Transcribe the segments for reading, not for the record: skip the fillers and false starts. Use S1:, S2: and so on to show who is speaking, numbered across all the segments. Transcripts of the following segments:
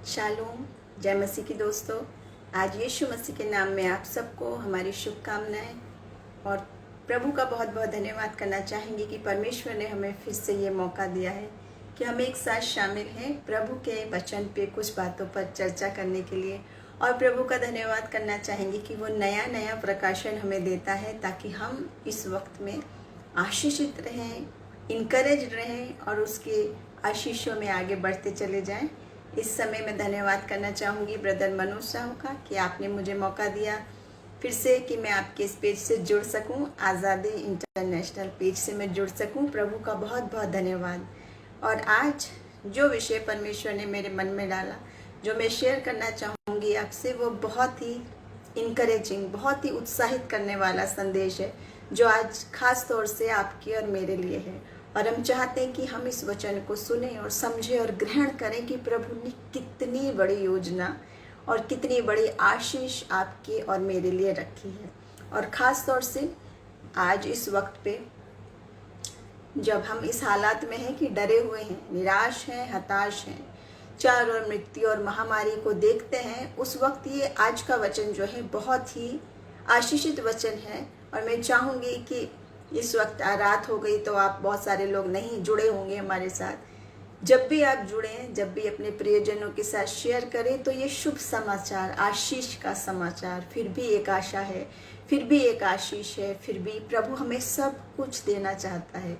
S1: Shalom, जय मसीह की दोस्तों। आज यीशु मसीह के नाम में आप सबको हमारी शुभकामनाएं और प्रभु का बहुत बहुत धन्यवाद करना चाहेंगे कि परमेश्वर ने हमें फिर से ये मौका दिया है कि हम एक साथ शामिल हैं प्रभु के वचन पे कुछ बातों पर चर्चा करने के लिए। और प्रभु का धन्यवाद करना चाहेंगे कि वो नया नया प्रकाशन हमें देता है ताकि हम इस वक्त में आशीषित रहें, इनकरेज रहें और उसके आशीषों में आगे बढ़ते चले जाएं। इस समय मैं धन्यवाद करना चाहूँगी ब्रदर मनोज साहू का कि आपने मुझे मौका दिया फिर से कि मैं आपके इस पेज से जुड़ सकूं, आज़ादी इंटरनेशनल पेज से मैं जुड़ सकूं। प्रभु का बहुत बहुत धन्यवाद। और आज जो विषय परमेश्वर ने मेरे मन में डाला, जो मैं शेयर करना चाहूँगी आपसे, वो बहुत ही इनकरेजिंग, बहुत ही उत्साहित करने वाला संदेश है जो आज खास तौर से आपकी और मेरे लिए है। और हम चाहते हैं कि हम इस वचन को सुने और समझें और ग्रहण करें कि प्रभु ने कितनी बड़ी योजना और कितनी बड़ी आशीष आपके और मेरे लिए रखी है। और ख़ास तौर से आज इस वक्त पे जब हम इस हालात में हैं कि डरे हुए हैं, निराश हैं, हताश हैं, चारों ओर मृत्यु और महामारी को देखते हैं, उस वक्त ये आज का वचन जो है बहुत ही आशीषित वचन है। और मैं चाहूँगी कि इस वक्त रात हो गई तो आप बहुत सारे लोग नहीं जुड़े होंगे हमारे साथ। जब भी आप जुड़ें, जब भी अपने प्रियजनों के साथ शेयर करें तो ये शुभ समाचार, आशीष का समाचार, फिर भी एक आशा है, फिर भी एक आशीष है, फिर भी प्रभु हमें सब कुछ देना चाहता है।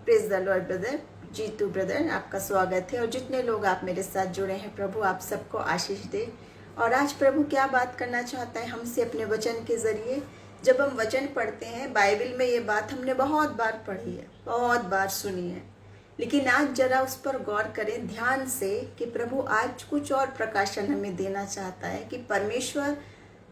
S1: Praise the lord brother Jeetu brother, आपका स्वागत है। और जितने लोग आप मेरे साथ जुड़े हैं, प्रभु आप सबको आशीष दे। और आज प्रभु क्या बात करना चाहता है हमसे अपने वचन के जरिए। जब हम वचन पढ़ते हैं, बाइबल में ये बात हमने बहुत बार पढ़ी है, बहुत बार सुनी है, लेकिन आज जरा उस पर गौर करें ध्यान से कि प्रभु आज कुछ और प्रकाशन हमें देना चाहता है। कि परमेश्वर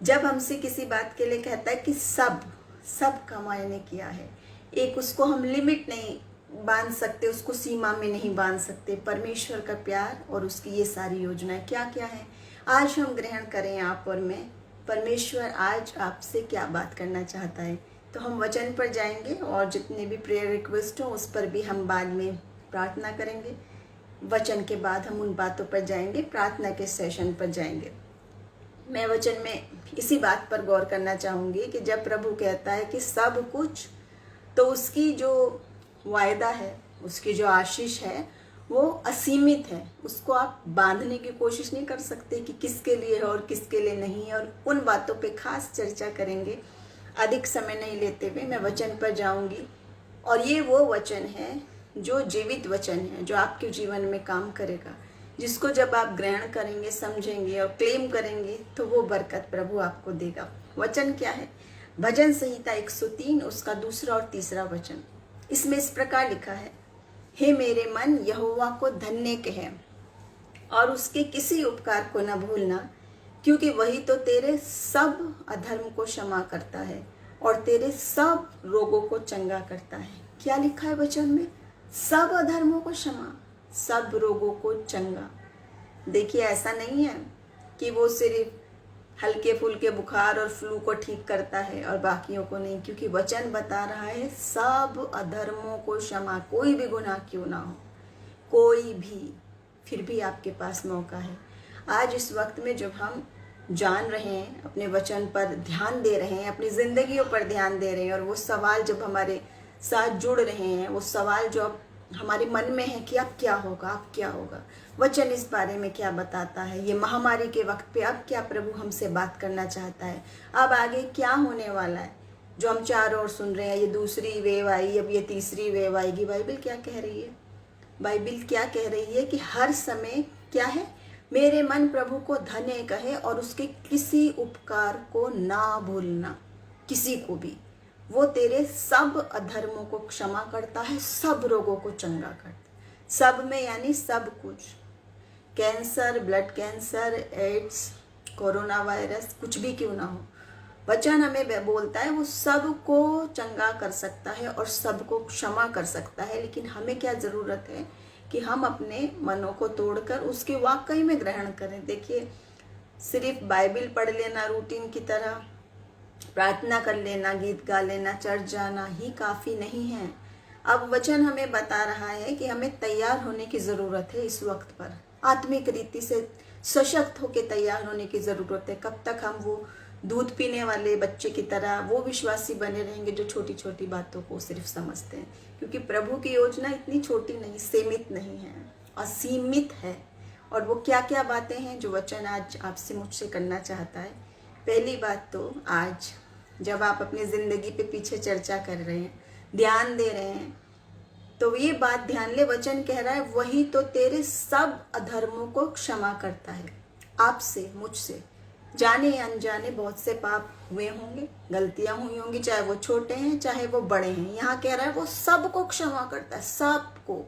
S1: जब हमसे किसी बात के लिए कहता है कि सब का मायने किया है, एक उसको हम लिमिट नहीं बांध सकते, उसको सीमा में नहीं बांध सकते। परमेश्वर का प्यार और उसकी ये सारी योजनाएं क्या क्या है, आज हम ग्रहण करें आप और मैं। परमेश्वर आज आपसे क्या बात करना चाहता है। तो हम वचन पर जाएंगे और जितने भी प्रेयर रिक्वेस्ट हो उस पर भी हम बाद में प्रार्थना करेंगे। वचन के बाद हम उन बातों पर जाएंगे, प्रार्थना के सेशन पर जाएंगे। मैं वचन में इसी बात पर गौर करना चाहूँगी कि जब प्रभु कहता है कि सब कुछ, तो उसकी जो वायदा है, उसकी जो आशीष है वो असीमित है। उसको आप बांधने की कोशिश नहीं कर सकते कि किसके लिए है और किसके लिए नहीं है। और उन बातों पे खास चर्चा करेंगे। अधिक समय नहीं लेते हुए मैं वचन पर जाऊंगी। और ये वो वचन है जो जीवित वचन है, जो आपके जीवन में काम करेगा, जिसको जब आप ग्रहण करेंगे, समझेंगे और क्लेम करेंगे तो वो बरकत प्रभु आपको देगा। वचन क्या है? भजन संहिता 103 उसका 2 और 3 वचन। इसमें इस प्रकार लिखा है, हे मेरे मन यहोवा को धन्य कहे और उसके किसी उपकार को न भूलना, क्योंकि वही तो तेरे सब अधर्म को क्षमा करता है और तेरे सब रोगों को चंगा करता है। क्या लिखा है वचन में? सब अधर्मों को क्षमा, सब रोगों को चंगा। देखिए, ऐसा नहीं है कि वो सिर्फ हल्के फुल्के बुखार और फ्लू को ठीक करता है और बाकियों को नहीं, क्योंकि वचन बता रहा है सब अधर्मों को क्षमा। कोई भी गुनाह क्यों ना हो, कोई भी, फिर भी आपके पास मौका है। आज इस वक्त में जब हम जान रहे हैं, अपने वचन पर ध्यान दे रहे हैं, अपनी जिंदगियों पर ध्यान दे रहे हैं, और वो सवाल जब हमारे साथ जुड़ रहे हैं, वो सवाल जो अब हमारे मन में है कि अब क्या होगा, अब क्या होगा, वचन इस बारे में क्या बताता है, ये महामारी के वक्त पे अब क्या प्रभु हमसे बात करना चाहता है, अब आगे क्या होने वाला है, जो हम चारों ओर सुन रहे हैं, ये दूसरी वेव आई, अब ये तीसरी वेव आएगी। बाइबल क्या कह रही है? बाइबल क्या कह रही है कि हर समय क्या है? मेरे मन प्रभु को धन्य कहे और उसके किसी उपकार को ना भूलना, किसी को भी। वो तेरे सब अधर्मों को क्षमा करता है, सब रोगों को चंगा करता है। सब में यानी सब कुछ, cancer, blood cancer, AIDS, corona virus, कुछ भी क्यों ना हो, वचन हमें बोलता है वो सब को चंगा कर सकता है और सबको क्षमा कर सकता है। लेकिन हमें क्या ज़रूरत है कि हम अपने मनों को तोड़कर उसके वाकई में ग्रहण करें। देखिए, सिर्फ बाइबल पढ़ लेना, रूटीन की तरह प्रार्थना कर लेना, गीत गा लेना, चर्च जाना ही काफ़ी नहीं है। अब वचन हमें बता रहा है कि हमें तैयार होने की ज़रूरत है इस वक्त पर। आत्मिक रीति से सशक्त होकर तैयार होने की ज़रूरत है। कब तक हम वो दूध पीने वाले बच्चे की तरह वो विश्वासी बने रहेंगे जो छोटी छोटी बातों को सिर्फ समझते हैं? क्योंकि प्रभु की योजना इतनी छोटी नहीं, सीमित नहीं है, असीमित है। और वो क्या क्या बातें हैं जो वचन आज आपसे मुझसे करना चाहता है? पहली बात तो आज जब आप अपनी ज़िंदगी पे पीछे चर्चा कर रहे हैं, ध्यान दे रहे हैं, तो ये बात ध्यान ले, वचन कह रहा है वही तो तेरे सब अधर्मों को क्षमा करता है। आपसे, मुझसे जाने या अनजाने बहुत से पाप हुए होंगे, गलतियां हुई होंगी, चाहे वो छोटे हैं चाहे वो बड़े हैं। यहाँ कह रहा है वो सबको क्षमा करता है, सबको।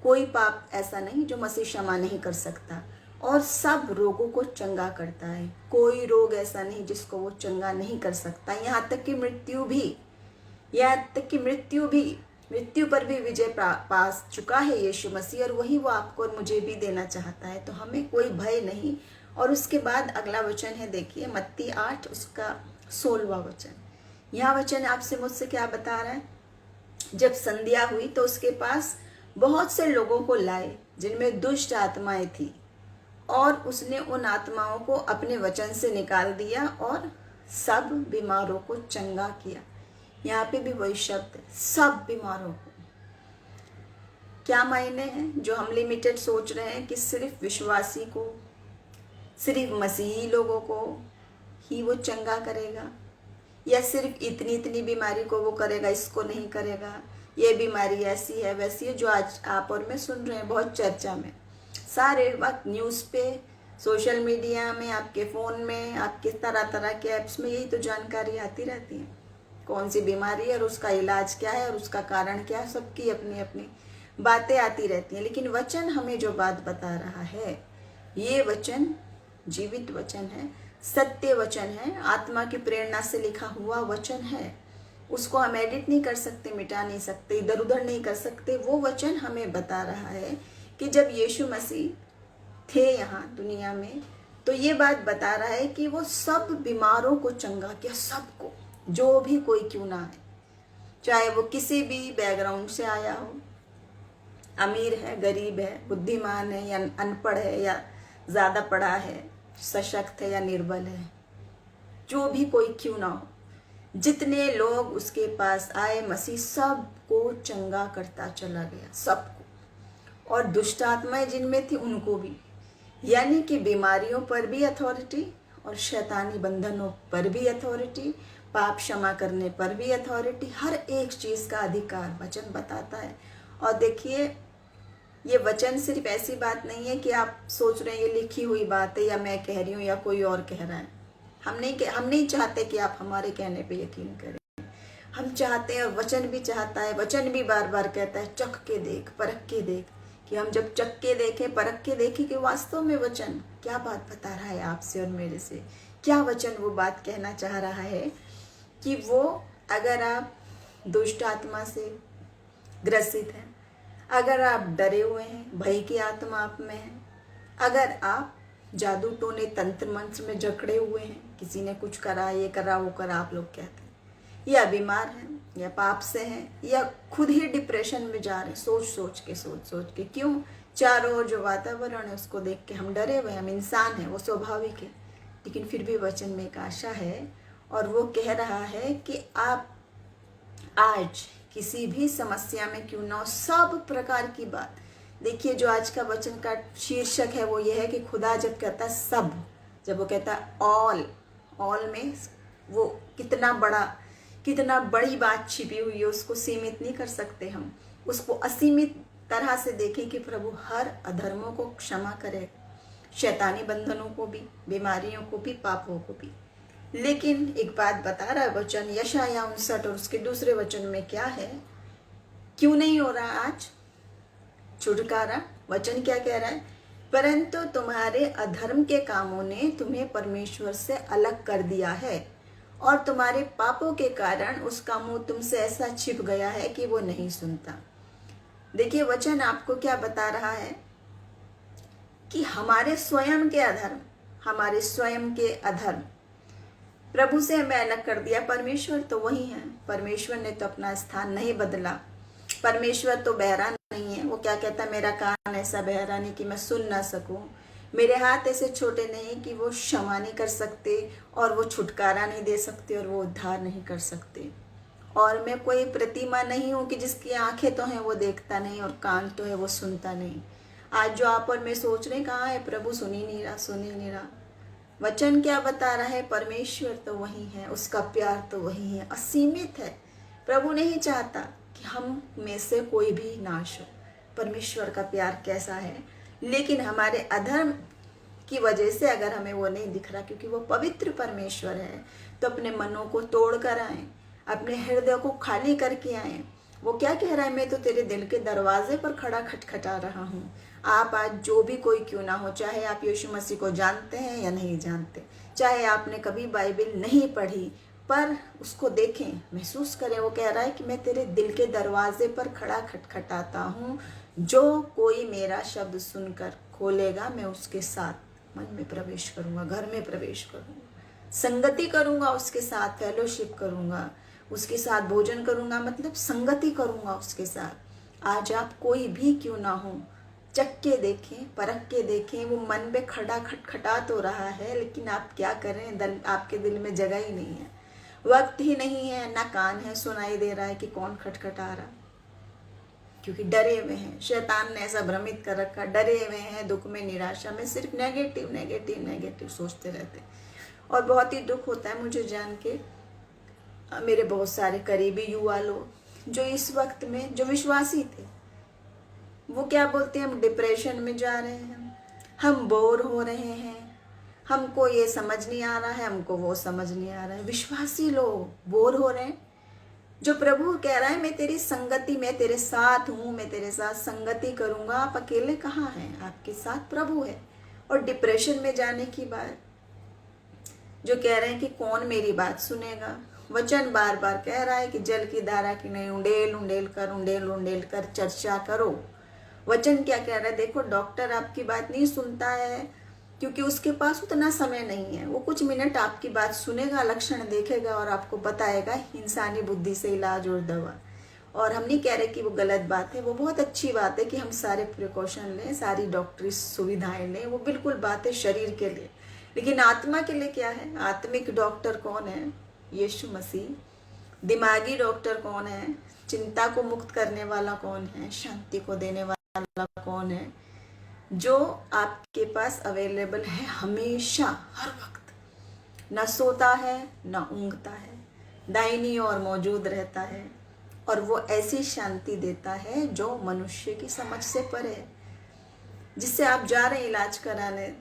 S1: कोई पाप ऐसा नहीं जो मसीह क्षमा नहीं कर सकता, और सब रोगों को चंगा करता है। कोई रोग ऐसा नहीं जिसको वो चंगा नहीं कर सकता। यहाँ तक कि मृत्यु पर भी विजय पास चुका है यीशु मसीह, और वही वो आपको और मुझे भी देना चाहता है। तो हमें कोई भय नहीं। और उसके बाद अगला वचन है, देखिए मत्ती 8 उसका 16वां वचन। यहाँ वचन आपसे मुझसे क्या बता रहा है? जब संध्या हुई तो उसके पास बहुत से लोगों को लाए जिनमें दुष्ट आत्माएं थी, और उसने उन आत्माओं को अपने वचन से निकाल दिया और सब बीमारों को चंगा किया। यहाँ पे भी वही शब्द है, सब बीमारों को। क्या मायने हैं? जो हम लिमिटेड सोच रहे हैं कि सिर्फ विश्वासी को, सिर्फ मसीही लोगों को ही वो चंगा करेगा, या सिर्फ इतनी इतनी बीमारी को वो करेगा, इसको नहीं करेगा, ये बीमारी ऐसी है वैसी है, जो आज आप और मैं सुन रहे हैं बहुत चर्चा में। सारे वक्त न्यूज़ पे, सोशल मीडिया में, आपके फ़ोन में, आपके तरह तरह के ऐप्स में यही तो जानकारी आती रहती है। कौन सी बीमारी है और उसका इलाज क्या है और उसका कारण क्या है, सबकी अपनी अपनी बातें आती रहती हैं। लेकिन वचन हमें जो बात बता रहा है, ये वचन जीवित वचन है, सत्य वचन है, आत्मा की प्रेरणा से लिखा हुआ वचन है। उसको हम एडिट नहीं कर सकते, मिटा नहीं सकते, इधर उधर नहीं कर सकते। वो वचन हमें बता रहा है कि जब यीशु मसीह थे यहाँ दुनिया में, तो ये बात बता रहा है कि वो सब बीमारों को चंगा किया, सबको, जो भी कोई क्यों ना है, चाहे वो किसी भी बैकग्राउंड से आया हो, अमीर है, गरीब है, बुद्धिमान है या अनपढ़ है, या ज़्यादा पढ़ा है, सशक्त है या निर्बल है, जो भी कोई क्यों ना हो, जितने लोग उसके पास आए, मसीह सबको चंगा करता चला गया, सबको। और दुष्ट आत्माएं जिनमें थी उनको भी, यानी कि बीमारियों पर भी अथॉरिटी, और शैतानी बंधनों पर भी अथॉरिटी, पाप क्षमा करने पर भी अथॉरिटी, हर एक चीज़ का अधिकार वचन बताता है। और देखिए, ये वचन सिर्फ ऐसी बात नहीं है कि आप सोच रहे हैं ये लिखी हुई बात है, या मैं कह रही हूँ या कोई और कह रहा है। हम नहीं चाहते कि आप हमारे कहने पे यकीन करें। हम चाहते हैं, और वचन भी चाहता है, वचन भी बार बार कहता है, चख के देख, परख के देख। कि हम जब चख के देखें, परख के देखें कि वास्तव में वचन क्या बात बता रहा है आपसे और मेरे से। क्या वचन वो बात कहना चाह रहा है कि वो, अगर आप दुष्ट आत्मा से ग्रसित हैं, अगर आप डरे हुए हैं, भय की आत्मा आप में है, अगर आप जादू टोने तंत्र मंत्र में जकड़े हुए हैं, किसी ने कुछ करा, ये करा, वो करा, आप लोग कहते हैं, या बीमार हैं, या पाप से हैं, या खुद ही डिप्रेशन में जा रहे हैं, सोच सोच के। क्यों? चारों ओर जो वातावरण है उसको देख के हम डरे हुए हैं। हम इंसान हैं, वो स्वाभाविक है, लेकिन फिर भी वचन में एक आशा है, और वो कह रहा है कि आप आज किसी भी समस्या में क्यों ना हो, सब प्रकार की बात। देखिए, जो आज का वचन का शीर्षक है वो ये है कि खुदा जब कहता है सब, जब वो कहता है ऑल में वो कितना बड़ी बात छिपी हुई है, उसको सीमित नहीं कर सकते हम। उसको असीमित तरह से देखें कि प्रभु हर अधर्मों को क्षमा करेगा, शैतानी बंधनों को भी, बीमारियों को भी, पापों को भी। लेकिन एक बात बता रहा है वचन, यशायाह 59 और उसके दूसरे वचन में क्या है? क्यों नहीं हो रहा आज छुटकारा? वचन क्या कह रहा है? परंतु तुम्हारे अधर्म के कामों ने तुम्हें परमेश्वर से अलग कर दिया है, और तुम्हारे पापों के कारण उसका मुंह तुमसे ऐसा छिप गया है कि वो नहीं सुनता। देखिए, वचन आपको क्या बता रहा है कि हमारे स्वयं के अधर्म प्रभु से हमें अलग कर दिया। परमेश्वर तो वही है, परमेश्वर ने तो अपना स्थान नहीं बदला, परमेश्वर तो बहरा नहीं है, वो क्या कहता है, मेरा कान ऐसा बहरा नहीं कि मैं सुन ना सकूं, मेरे हाथ ऐसे छोटे नहीं कि वो क्षमा नहीं कर सकते, और वो छुटकारा नहीं दे सकते, और वो उद्धार नहीं कर सकते। और मैं कोई प्रतिमा नहीं हूँ कि जिसकी आंखें तो हैं वो देखता नहीं, और कान तो है वो सुनता नहीं। आज जो आप और मैं सोच रहे हैं, कहाँ है प्रभु, सुन ही नहीं रहा, सुन ही नहीं रहा। वचन क्या बता रहा है, परमेश्वर तो वही है, उसका प्यार तो वही है, असीमित है। प्रभु नहीं चाहता कि हम में से कोई भी नाश हो। परमेश्वर का प्यार कैसा है, लेकिन हमारे अधर्म की वजह से अगर हमें वो नहीं दिख रहा, क्योंकि वो पवित्र परमेश्वर है, तो अपने मनों को तोड़ कर आए, अपने हृदय को खाली करके आए। वो क्या कह रहा है, मैं तो तेरे दिल के दरवाजे पर खड़ा खटखटा रहा हूँ। आप आज जो भी कोई क्यों ना हो, चाहे आप यीशु मसीह को जानते हैं या नहीं जानते, चाहे आपने कभी बाइबल नहीं पढ़ी, पर उसको देखें, महसूस करें। वो कह रहा है कि मैं तेरे दिल के दरवाजे पर खड़ा खटखटाता हूँ, जो कोई मेरा शब्द सुनकर खोलेगा, मैं उसके साथ मन में प्रवेश करूँगा, घर में प्रवेश करूँगा, संगति करूँगा, उसके साथ फेलोशिप करूँगा, उसके साथ भोजन करूँगा, मतलब संगति करूँगा उसके साथ। आज आप कोई भी क्यों ना हो, चख के देखें, परख के देखें। वो मन में खड़ा खटखटा तो रहा है, लेकिन आप क्या करें, आपके दिल में जगह ही नहीं है, वक्त ही नहीं है, ना कान है, सुनाई दे रहा है कि कौन खटखटा रहा, क्योंकि डरे हुए हैं। शैतान ने ऐसा भ्रमित कर रखा, डरे हुए हैं, दुख में, निराशा में, सिर्फ नेगेटिव नेगेटिव नेगेटिव सोचते रहते। और बहुत ही दुख होता है मुझे जान के, मेरे बहुत सारे करीबी युवा लोग जो इस वक्त में, जो विश्वासी थे, वो क्या बोलते हैं, हम डिप्रेशन में जा रहे हैं, हम बोर हो रहे हैं, हमको ये समझ नहीं आ रहा है, हमको वो समझ नहीं आ रहा है। विश्वासी लोग बोर हो रहे हैं, जो प्रभु कह रहा है मैं तेरी संगति, मैं तेरे साथ हूँ, मैं तेरे साथ संगति करूँगा। आप अकेले कहाँ हैं, आपके साथ प्रभु है। और डिप्रेशन में जाने की बात, जो कह रहे हैं कि कौन मेरी बात सुनेगा, वचन बार बार कह रहा है कि जल की धारा की नहीं, उंडेल उंडेल कर चर्चा करो। वचन क्या कह रहा है, देखो डॉक्टर आपकी बात नहीं सुनता है, क्योंकि उसके पास उतना समय नहीं है। वो कुछ मिनट आपकी बात सुनेगा, लक्षण देखेगा और आपको बताएगा इंसानी बुद्धि से इलाज और दवा। और हम नहीं कह रहे कि वो गलत बात है, वो बहुत अच्छी बात है कि हम सारे प्रिकॉशन लें, सारी डॉक्टरी सुविधाएं लें, वो बिल्कुल बात है शरीर के लिए। लेकिन आत्मा के लिए क्या है, आत्मिक डॉक्टर कौन है, यीशु मसीह। दिमागी डॉक्टर कौन है, चिंता को मुक्त करने वाला कौन है, शांति को देने वाला कौन है, जो आपके पास अवेलेबल है हमेशा, हर वक्त, न सोता है न ऊँघता है, दाहिनी ओर मौजूद रहता है, और वो ऐसी शांति देता है जो मनुष्य की समझ से परे है। जिससे आप जा रहे हैं इलाज कराने,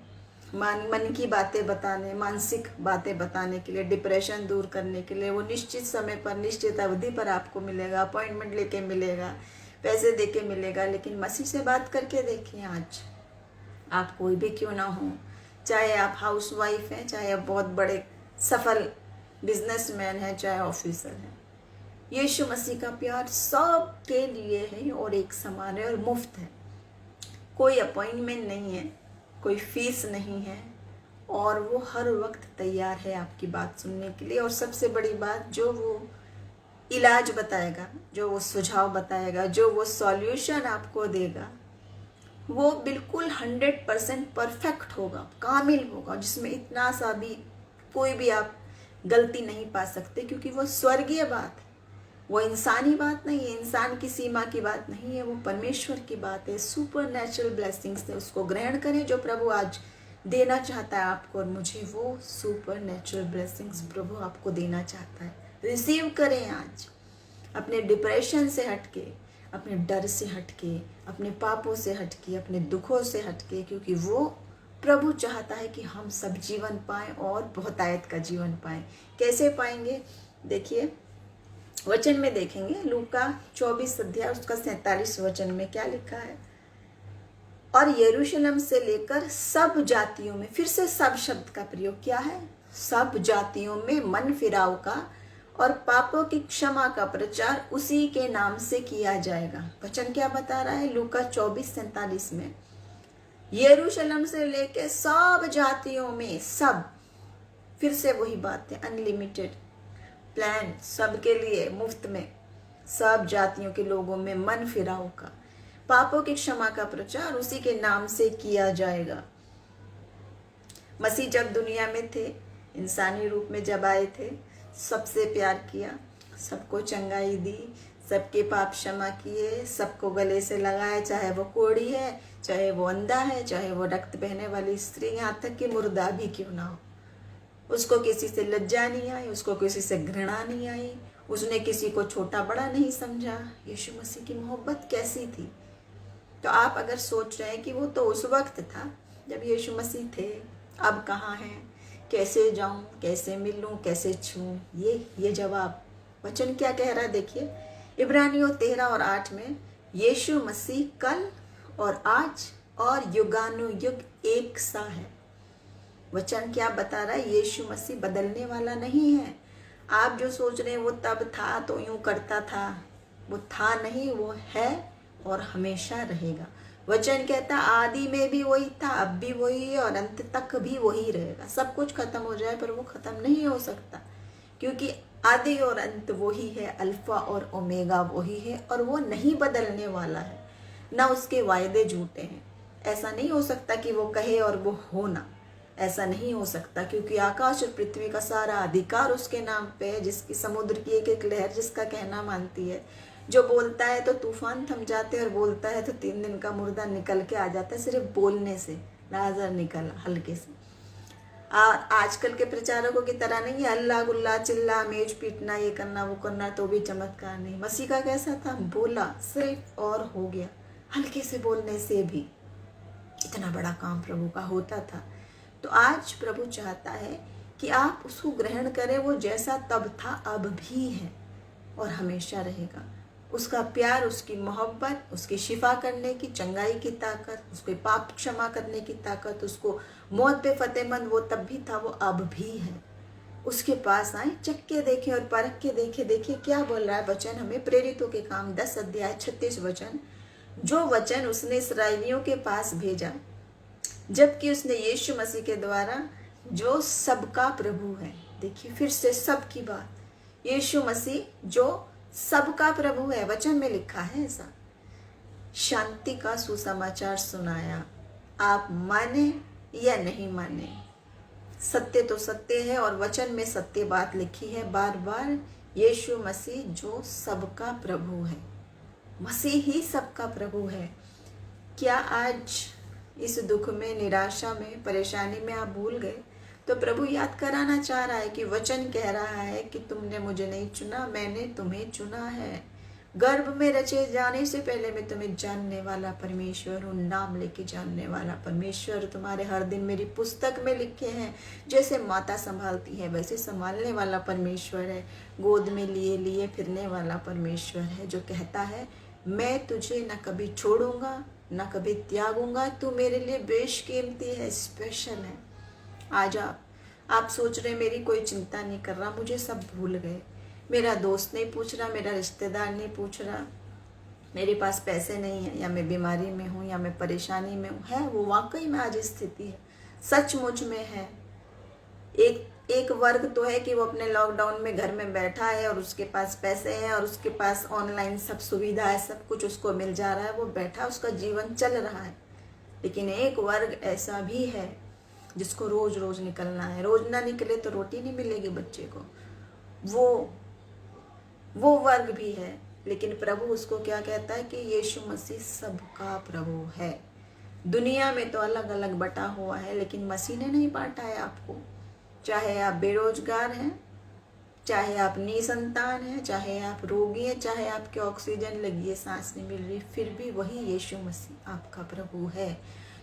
S1: मन की बातें बताने, मानसिक बातें बताने के लिए, डिप्रेशन दूर करने के लिए, वो निश्चित समय पर, निश्चित अवधि पर आपको मिलेगा, अपॉइंटमेंट लेके मिलेगा, पैसे देके मिलेगा। लेकिन मसीह से बात करके देखिए, आज आप कोई भी क्यों ना हो, चाहे आप हाउसवाइफ हैं, चाहे आप बहुत बड़े सफल बिजनेसमैन हैं, चाहे ऑफिसर हैं, यीशु मसीह का प्यार सब के लिए है और एक समान है और मुफ्त है। कोई अपॉइंटमेंट नहीं है, कोई फीस नहीं है, और वो हर वक्त तैयार है आपकी बात सुनने के लिए। और सबसे बड़ी बात, जो वो इलाज बताएगा, जो वो सुझाव बताएगा, जो वो सॉल्यूशन आपको देगा, वो बिल्कुल 100% परफेक्ट होगा, कामिल होगा, जिसमें इतना सा भी कोई भी आप गलती नहीं पा सकते, क्योंकि वो स्वर्गीय बात है, वो इंसानी बात नहीं है, इंसान की सीमा की बात नहीं है, वो परमेश्वर की बात है। सुपर नेचुरल ब्लेसिंग्स है, उसको ग्रहण करें जो प्रभु आज देना चाहता है आपको और मुझे। वो सुपर नेचुरल ब्लेसिंग्स प्रभु आपको देना चाहता है, रिसीव करें आज। अपने डिप्रेशन से हटके, अपने डर से हटके, अपने पापों से हटके, अपने दुखों से हटके, क्योंकि वो प्रभु चाहता है कि हम सब जीवन पाएं और बहुतायत का जीवन पाएं। कैसे पाएंगे, देखिए वचन में देखेंगे, लूका 24 अध्याय उसका 47 वचन में क्या लिखा है, और यरूशलेम से लेकर सब जातियों में, फिर से सब शब्द का प्रयोग किया है, सब जातियों में मन फिराव का और पापों की क्षमा का प्रचार उसी के नाम से किया जाएगा। वचन क्या बता रहा है, लूका 24:47 में, यरूशलेम से लेकर सब जातियों में, सब, फिर से वही बात है, अनलिमिटेड प्लान सबके लिए मुफ्त में, सब जातियों के लोगों में मन फिराव का, पापों की क्षमा का प्रचार उसी के नाम से किया जाएगा। मसीह जब दुनिया में थे, इंसानी रूप में जब आए थे, सबसे प्यार किया, सबको चंगाई दी, सबके पाप क्षमा किए, सबको गले से लगाए, चाहे वो कोढ़ी है, चाहे वो अंधा है, चाहे वो रक्त बहने वाली स्त्री, यहाँ तक कि मुर्दा भी क्यों ना हो। उसको किसी से लज्जा नहीं आई, उसको किसी से घृणा नहीं आई, उसने किसी को छोटा बड़ा नहीं समझा। यीशु मसीह की मोहब्बत कैसी थी। तो आप अगर सोच रहे हैं कि वो तो उस वक्त था जब यीशु मसीह थे, अब कहाँ हैं, कैसे जाऊं, कैसे मिलूं, कैसे छूं, ये जवाब वचन क्या कह रहा है देखिए। इब्रानियों 13 और 8 में यीशु मसीह कल और आज और युगानुयुग एक सा है। वचन क्या बता रहा है, यीशु मसीह बदलने वाला नहीं है। आप जो सोच रहे हैं वो तब था तो यूं करता था, वो था नहीं, वो है और हमेशा रहेगा। वचन कहता आदि में भी वही था, अब भी वही है और अंत तक भी वही रहेगा। सब कुछ खत्म हो जाए पर वो खत्म नहीं हो सकता, क्योंकि आदि और अंत वही है, अल्फा और ओमेगा वही है और वो नहीं बदलने वाला है। ना उसके वायदे झूठे हैं। ऐसा नहीं हो सकता कि वो कहे और वो हो ना, ऐसा नहीं हो सकता, क्योंकि आकाश और पृथ्वी का सारा अधिकार उसके नाम पे है, जिसकी समुद्र की एक एक लहर जिसका कहना मानती है। जो बोलता है तो तूफान थम जाते हैं और बोलता है तो 3 दिन का मुर्दा निकल के आ जाता है, सिर्फ बोलने से, लाजर निकला हल्के से। आजकल के प्रचारकों की तरह नहीं है अल्लाह गुल्ला चिल्ला मेज पीटना, ये करना वो करना, तो भी चमत्कार नहीं। मसीह का कैसा था, बोला सिर्फ और हो गया। हल्के से बोलने से भी इतना बड़ा काम प्रभु का होता था। तो आज प्रभु चाहता है कि आप उसको ग्रहण करें। वो जैसा तब था अब भी है और हमेशा रहेगा। उसका प्यार, उसकी मोहब्बत, उसकी शिफा करने की, चंगाई की ताकत, उसके पाप क्षमा करने की ताकत, उसको मौत पे फतेहमंद वो तब भी था, वो अब भी है। उसके पास आए, चख के देखें और परख के देखें। देखिए क्या बोल रहा है वचन हमें, प्रेरितों के काम 10 अध्याय 36 वचन। जो वचन उसने इस्राएलियों के पास भेजा, जबकि उसने यीशु मसीह के द्वारा, जो सबका प्रभु है। देखिए फिर से सब की बात, यीशु मसीह जो सबका प्रभु है, वचन में लिखा है ऐसा। शांति का सुसमाचार सुनाया, आप माने या नहीं माने, सत्य तो सत्य है और वचन में सत्य बात लिखी है बार बार। यीशु मसीह जो सबका प्रभु है, मसीह ही सबका प्रभु है। क्या आज इस दुख में, निराशा में, परेशानी में आप भूल गए? तो प्रभु याद कराना चाह रहा है कि वचन कह रहा है कि तुमने मुझे नहीं चुना, मैंने तुम्हें चुना है। गर्भ में रचे जाने से पहले मैं तुम्हें जानने वाला परमेश्वर हूँ, नाम लेके जानने वाला परमेश्वर। तुम्हारे हर दिन मेरी पुस्तक में लिखे हैं। जैसे माता संभालती है वैसे संभालने वाला परमेश्वर है। गोद में लिए लिए फिरने वाला परमेश्वर है, जो कहता है मैं तुझे न कभी छोड़ूंगा न कभी त्यागूंगा, तू मेरे लिए बेशकीमती है, स्पेशल है। आज आप सोच रहे मेरी कोई चिंता नहीं कर रहा, मुझे सब भूल गए, मेरा दोस्त नहीं पूछ रहा, मेरा रिश्तेदार नहीं पूछ रहा, मेरे पास पैसे नहीं है, या मैं बीमारी में हूँ, या मैं परेशानी में हूँ। है वो वाकई में आज स्थिति है, सचमुच में है। एक वर्ग तो है कि वो अपने लॉकडाउन में घर में बैठा है और उसके पास पैसे हैं और उसके पास ऑनलाइन सब सुविधा है, सब कुछ उसको मिल जा रहा है, वो बैठा, उसका जीवन चल रहा है। लेकिन एक वर्ग ऐसा भी है जिसको रोज रोज निकलना है, रोज ना निकले तो रोटी नहीं मिलेगी बच्चे को। वो वर्ग भी है। लेकिन प्रभु उसको क्या कहता है कि यीशु मसीह सबका प्रभु है। दुनिया में तो अलग अलग बटा हुआ है, लेकिन मसीह ने नहीं बांटा है आपको। चाहे आप बेरोजगार हैं, चाहे आप निसंतान हैं, चाहे आप रोगी हैं, चाहे आपके ऑक्सीजन लगी है, सांस नहीं मिल रही, फिर भी वही यीशु मसीह आपका प्रभु है,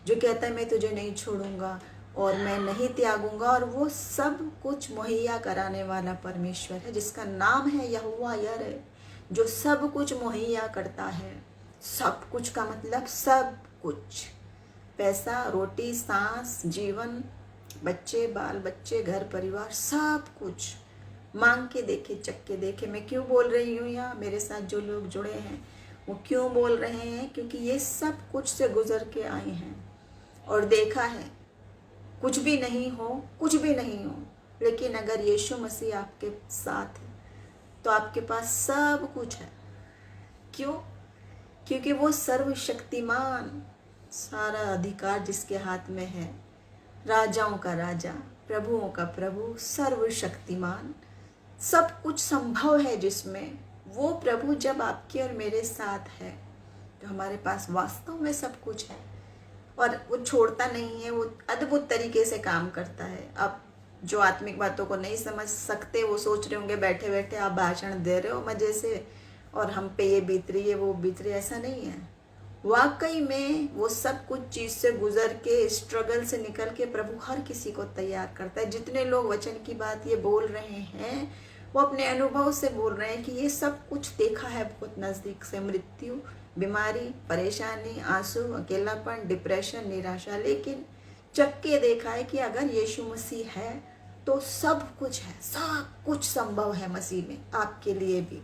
S1: जो कहता है मैं तुझे नहीं छोड़ूंगा और मैं नहीं त्यागूंगा। और वो सब कुछ मुहैया कराने वाला परमेश्वर है, जिसका नाम है यहोवा यरे, जो सब कुछ मुहैया करता है। सब कुछ का मतलब सब कुछ, पैसा, रोटी, सांस, जीवन, बच्चे, बाल बच्चे, घर परिवार, सब कुछ। मांग के देखे, चख के देखे। मैं क्यों बोल रही हूँ, यहाँ मेरे साथ जो लोग जुड़े हैं वो क्यों बोल रहे हैं, क्योंकि ये सब कुछ से गुजर के आए हैं और देखा है। कुछ भी नहीं हो, कुछ भी नहीं हो, लेकिन अगर यीशु मसीह आपके साथ है तो आपके पास सब कुछ है। क्यों? क्योंकि वो सर्वशक्तिमान, सारा अधिकार जिसके हाथ में है, राजाओं का राजा, प्रभुओं का प्रभु, सर्वशक्तिमान, सब कुछ संभव है जिसमें, वो प्रभु जब आपके और मेरे साथ है तो हमारे पास वास्तव में सब कुछ है। और वो छोड़ता नहीं है, वो अद्भुत तरीके से काम करता है। अब जो आत्मिक बातों को नहीं समझ सकते वो सोच रहे होंगे बैठे बैठे आप भाषण दे रहे हो मज़े से और हम पे ये बीत रही है वो बीत रही है, ऐसा नहीं है। वाकई में वो सब कुछ चीज़ से गुजर के, स्ट्रगल से निकल के प्रभु हर किसी को तैयार करता है। जितने लोग वचन की बात ये बोल रहे हैं वो अपने अनुभव से बोल रहे हैं कि ये सब कुछ देखा है बहुत नज़दीक से, मृत्यु, बीमारी, परेशानी, आंसू, अकेलापन, डिप्रेशन, निराशा, लेकिन चक्के देखा है कि अगर यीशु मसीह है तो सब कुछ है, सब कुछ संभव है मसीह में आपके लिए भी।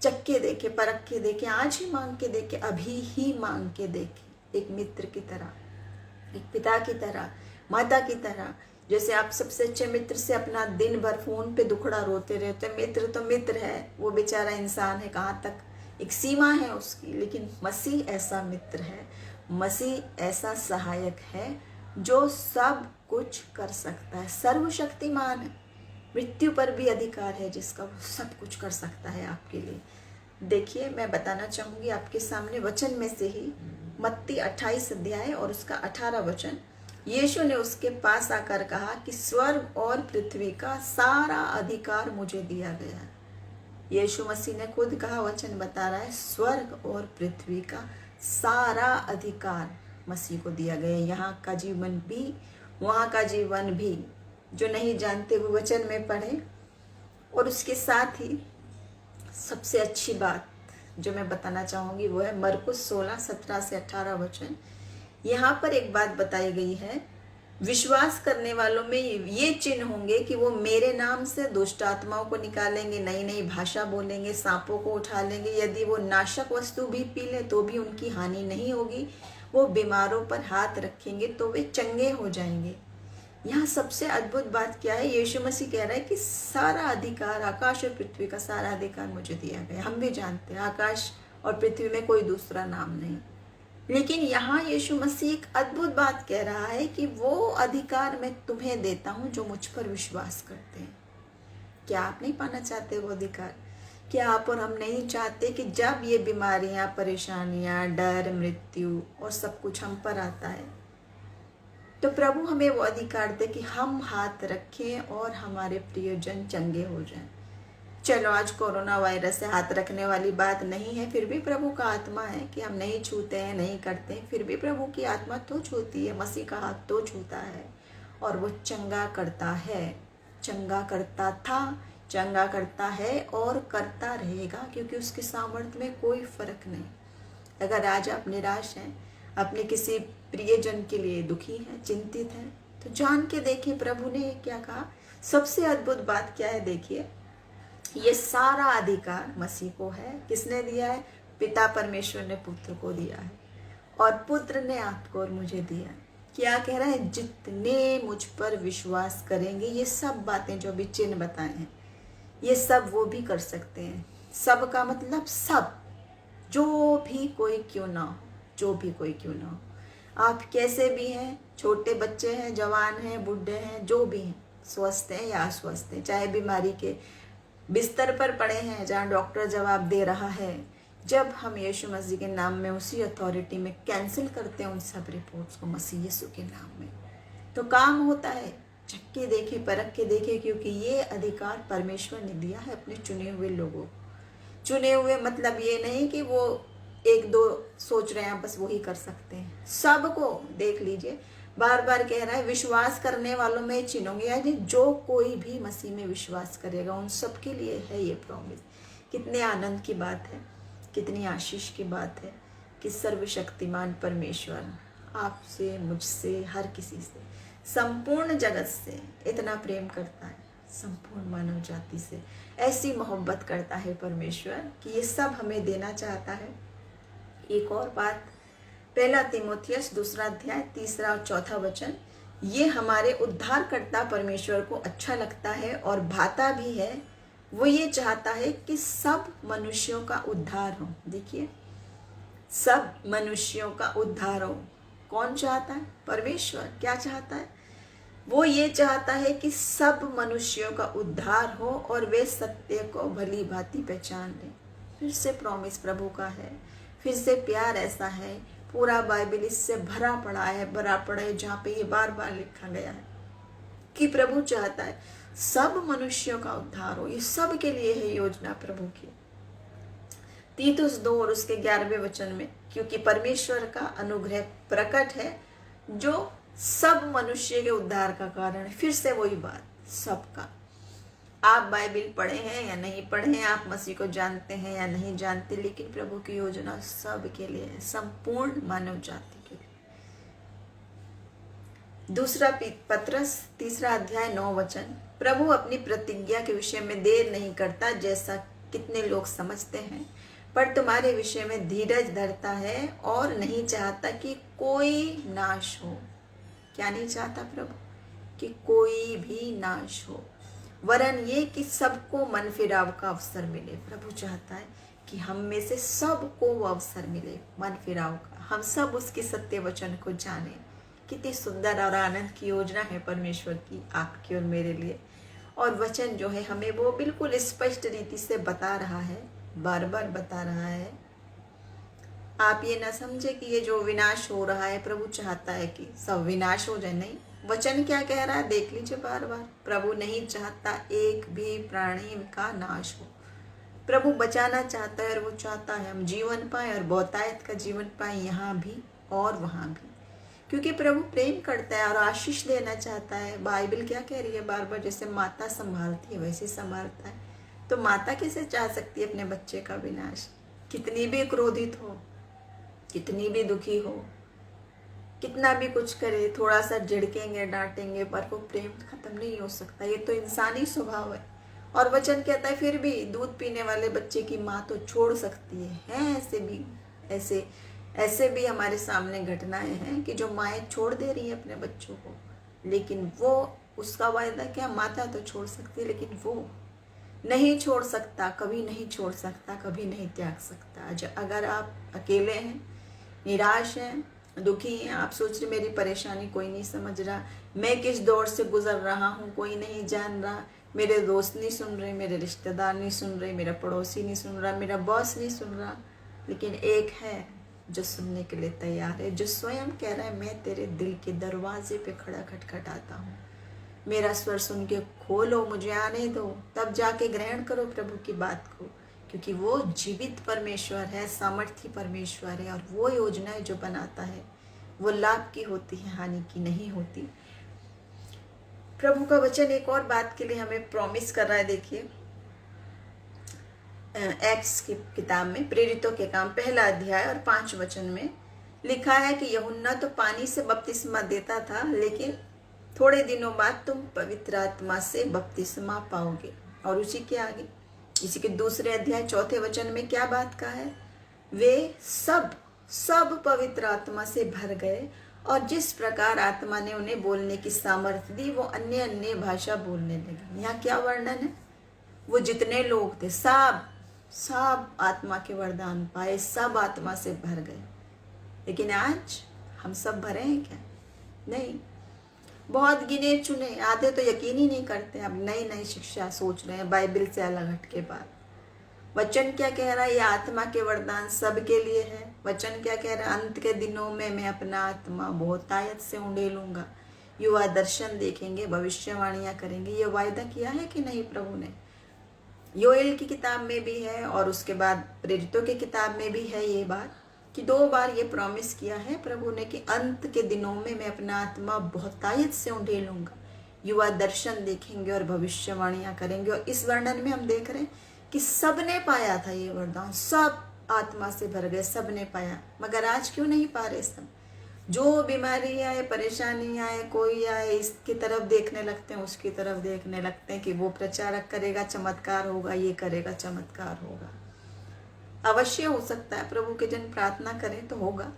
S1: चक्के देखे, परख के देखे, आज ही मांग के देखे, अभी ही मांग के देखे, एक मित्र की तरह, एक पिता की तरह, माता की तरह। जैसे आप सबसे अच्छे मित्र से अपना दिन भर फोन पे दुखड़ा रोते रहते, मित्र तो मित्र है, वो बेचारा इंसान है, कहाँ तक एक सीमा है उसकी। लेकिन मसीह ऐसा मित्र है, मसीह ऐसा सहायक है जो सब कुछ कर सकता है, सर्वशक्तिमान है, मृत्यु पर भी अधिकार है जिसका, वो सब कुछ कर सकता है आपके लिए। देखिए, मैं बताना चाहूँगी आपके सामने वचन में से ही, मत्ती 28 अध्याय और उसका 18 वचन। यीशु ने उसके पास आकर कहा कि स्वर्ग और पृथ्वी का सारा अधिकार मुझे दिया गया है। यीशु मसीह ने खुद कहा, वचन बता रहा है, स्वर्ग और पृथ्वी का सारा अधिकार मसीह को दिया गया है। यहाँ का जीवन भी, वहाँ का जीवन भी, जो नहीं जानते वो वचन में पढ़े। और उसके साथ ही सबसे अच्छी बात जो मैं बताना चाहूँगी वो है मरकुस 16, 17 से 18 वचन। यहाँ पर एक बात बताई गई है, विश्वास करने वालों में ये चिन्ह होंगे कि वो मेरे नाम से दुष्ट आत्माओं को निकालेंगे, नई नई भाषा बोलेंगे, सांपों को उठा लेंगे, यदि वो नाशक वस्तु भी पी लें तो भी उनकी हानि नहीं होगी, वो बीमारों पर हाथ रखेंगे तो वे चंगे हो जाएंगे। यहाँ सबसे अद्भुत बात क्या है, यीशु मसीह कह रहा है कि सारा अधिकार, आकाश और पृथ्वी का सारा अधिकार मुझे दिया गया। हम भी जानते हैं आकाश और पृथ्वी में कोई दूसरा नाम नहीं, लेकिन यहाँ यीशु मसीह एक अद्भुत बात कह रहा है कि वो अधिकार मैं तुम्हें देता हूँ जो मुझ पर विश्वास करते हैं। क्या आप नहीं पाना चाहते वो अधिकार? क्या आप और हम नहीं चाहते कि जब ये बीमारियाँ, परेशानियाँ, डर, मृत्यु और सब कुछ हम पर आता है तो प्रभु हमें वो अधिकार दे कि हम हाथ रखें और हमारे प्रियजन चंगे हो जाएं। चलो, आज कोरोना वायरस से हाथ रखने वाली बात नहीं है, फिर भी प्रभु का आत्मा है कि हम नहीं छूते हैं, नहीं करते हैं, फिर भी प्रभु की आत्मा तो छूती है, मसीह का हाथ तो छूता है और वो चंगा करता है, चंगा करता था, चंगा करता है और करता रहेगा, क्योंकि उसके सामर्थ्य में कोई फर्क नहीं। अगर आज आप निराश हैं, अपने किसी प्रियजन के लिए दुखी हैं, चिंतित हैं, तो जान के देखिए प्रभु ने क्या कहा। सबसे अद्भुत बात क्या है, देखिए, ये सारा अधिकार मसीह को है। किसने दिया है? पिता परमेश्वर ने पुत्र को दिया है और पुत्र ने आपको और मुझे दिया है। क्या कह रहा है? जितने मुझ पर विश्वास करेंगे, ये सब बातें जो भी चिन्ह बताए हैं, ये सब वो भी कर सकते हैं। सब का मतलब सब, जो भी कोई क्यों ना हो, जो भी कोई क्यों ना हो, आप कैसे भी हैं, छोटे बच्चे हैं, जवान हैं, बूढ़े हैं, जो भी हैं, स्वस्थ हैं या अस्वस्थ हैं, चाहे बीमारी के बिस्तर पर पड़े हैं जहाँ डॉक्टर जवाब दे रहा है, जब हम यीशु मसीह के नाम में उसी अथॉरिटी में कैंसिल करते हैं उन सब रिपोर्ट्स को मसीह यीशु के नाम में, तो काम होता है। चक्के देखे, परख के देखे, क्योंकि ये अधिकार परमेश्वर ने दिया है अपने चुने हुए लोगों। चुने हुए मतलब ये नहीं कि वो एक दो सोच रहे हैं बस वही कर सकते हैं, सबको देख लीजिए। बार बार कह रहा है विश्वास करने वालों में चिन्ह होंगे, यानी जो कोई भी मसीह में विश्वास करेगा उन सब के लिए है ये प्रॉमिस। कितने आनंद की बात है, कितनी आशीष की बात है कि सर्वशक्तिमान परमेश्वर आपसे, मुझसे, हर किसी से, संपूर्ण जगत से इतना प्रेम करता है, संपूर्ण मानव जाति से ऐसी मोहब्बत करता है परमेश्वर कि ये सब हमें देना चाहता है। एक और बात, 1 तीमुथियुस 2 अध्याय 3 और 4 वचन, ये हमारे उद्धारकर्ता परमेश्वर को अच्छा लगता है और भाता भी है। वो ये चाहता है कि सब मनुष्यों का उद्धार हो। देखिए, सब मनुष्यों का उद्धार हो। कौन चाहता है? परमेश्वर। क्या चाहता है? वो ये चाहता है कि सब मनुष्यों का उद्धार हो और वे सत्य को भली भांति पहचान लें। फिर से प्रॉमिस प्रभु का है, फिर से प्यार ऐसा है। पूरा बाइबल इससे भरा पड़ा है, जहाँ पे ये बार बार लिखा गया है कि प्रभु चाहता है सब मनुष्यों का उद्धार हो। ये सब के लिए है योजना प्रभु की। तीतुस 2 और उसके 11वें वचन में, क्योंकि परमेश्वर का अनुग्रह प्रकट है जो सब मनुष्य के उद्धार का कारण है। फिर से वही बात, सबका। आप बाइबल पढ़े हैं या नहीं पढ़े हैं, आप मसीह को जानते हैं या नहीं जानते, लेकिन प्रभु की योजना सब के लिए है, संपूर्ण मानव जाति के लिए। दूसरा पत्रस 3 अध्याय 9 वचन, प्रभु अपनी प्रतिज्ञा के विषय में देर नहीं करता जैसा कितने लोग समझते हैं, पर तुम्हारे विषय में धीरज धरता है और नहीं चाहता कि कोई नाश हो। क्या नहीं चाहता प्रभु? कि कोई भी नाश हो, वरन ये कि सबको मन फिराव का अवसर मिले। प्रभु चाहता है कि हम में से सबको वो अवसर मिले मन फिराव का, हम सब उसके सत्य वचन को जाने। कितनी सुंदर और आनंद की योजना है परमेश्वर की आपकी और मेरे लिए। और वचन जो है हमें वो बिल्कुल स्पष्ट रीति से बता रहा है, बार बार बता रहा है। आप ये ना समझे कि ये जो विनाश हो रहा है प्रभु चाहता है कि सब विनाश हो जाए, नहीं। वचन क्या कह रहा है देख लीजिए बार बार, प्रभु नहीं चाहता एक भी प्राणी का नाश हो। प्रभु बचाना चाहता है और वो चाहता है हम जीवन पाए और बहुतायत का जीवन पाए, यहाँ भी और वहाँ भी, क्योंकि प्रभु प्रेम करता है और आशीष देना चाहता है। बाइबल क्या कह रही है बार बार, जैसे माता संभालती है वैसे संभालता है। तो माता कैसे चाह सकती है अपने बच्चे का विनाश? कितनी भी क्रोधित हो, कितनी भी दुखी हो, कितना भी कुछ करे, थोड़ा सा झिड़केंगे डांटेंगे, पर वो प्रेम खत्म नहीं हो सकता। ये तो इंसानी स्वभाव है। और वचन कहता है फिर भी दूध पीने वाले बच्चे की माँ तो छोड़ सकती है। ऐसे भी हमारे सामने घटनाएं हैं कि जो माएँ छोड़ दे रही है अपने बच्चों को, लेकिन वो उसका वायदा क्या, माता तो छोड़ सकती है लेकिन वो नहीं छोड़ सकता, कभी नहीं छोड़ सकता, कभी नहीं त्याग सकता। अगर आप अकेले हैं, निराश हैं, दुखी हैं, आप सोच रहे मेरी परेशानी कोई नहीं समझ रहा, मैं किस दौर से गुजर रहा हूँ कोई नहीं जान रहा, मेरे दोस्त नहीं सुन रहे, मेरे रिश्तेदार नहीं सुन रहे, मेरा पड़ोसी नहीं सुन रहा, मेरा बॉस नहीं सुन रहा, लेकिन एक है जो सुनने के लिए तैयार है, जो स्वयं कह रहा है मैं तेरे दिल के दरवाजे पे खड़ा खटखटाता हूँ, मेरा स्वर सुन के खोलो, मुझे आने दो, तब जाके ग्रहण करो प्रभु की बात को, क्योंकि वो जीवित परमेश्वर है, सामर्थी परमेश्वर है। और वो योजनाएं जो बनाता है वो लाभ की होती है, हानि की नहीं होती। प्रभु का वचन एक और बात के लिए हमें प्रॉमिस कर रहा है। देखिए एक्ट्स की किताब में प्रेरितों के काम 1 अध्याय और 5 वचन में लिखा है कि यूहन्ना तो पानी से बपतिस्मा देता था, लेकिन थोड़े दिनों बाद तुम पवित्र आत्मा से बपतिस्मा पाओगे। और उसी के आगे इसी के 2 अध्याय 4 वचन में क्या बात का है, वे सब पवित्र आत्मा से भर गए और जिस प्रकार आत्मा ने उन्हें बोलने की सामर्थ्य दी वो अन्य भाषा बोलने लगे। यहाँ क्या वर्णन है, वो जितने लोग थे सब आत्मा के वरदान पाए, सब आत्मा से भर गए। लेकिन आज हम सब भरे हैं क्या? नहीं, बहुत गिने चुने, आधे तो यकीन ही नहीं करते। अब नई शिक्षा सोच रहे हैं बाइबल से अलग हट के बात। वचन क्या कह रहा है, ये आत्मा के वरदान सबके लिए है। वचन क्या कह रहा है, अंत के दिनों में मैं अपना आत्मा बहुतायत से उंडेलूंगा, युवा दर्शन देखेंगे, भविष्यवाणियां करेंगे। ये वायदा किया है कि नहीं प्रभु ने? योएल की किताब में भी है और उसके बाद प्रेरितों की किताब में भी है ये बात कि 2 बार ये प्रॉमिस किया है प्रभु ने कि अंत के दिनों में मैं अपना आत्मा बहुतायत से उंडेलूंगा, युवा दर्शन देखेंगे और भविष्यवाणियां करेंगे। और इस वर्णन में हम देख रहे हैं कि सबने पाया था ये वरदान, सब आत्मा से भर गए, सबने पाया। मगर आज क्यों नहीं पा रहे सब? जो बीमारी आए, परेशानी आए, कोई आए, इसकी तरफ देखने लगते हैं, उसकी तरफ देखने लगते हैं कि वो प्रचारक करेगा चमत्कार होगा, ये करेगा चमत्कार होगा। अवश्य हो सकता है, प्रभु के जन प्रार्थना करें तो होगा,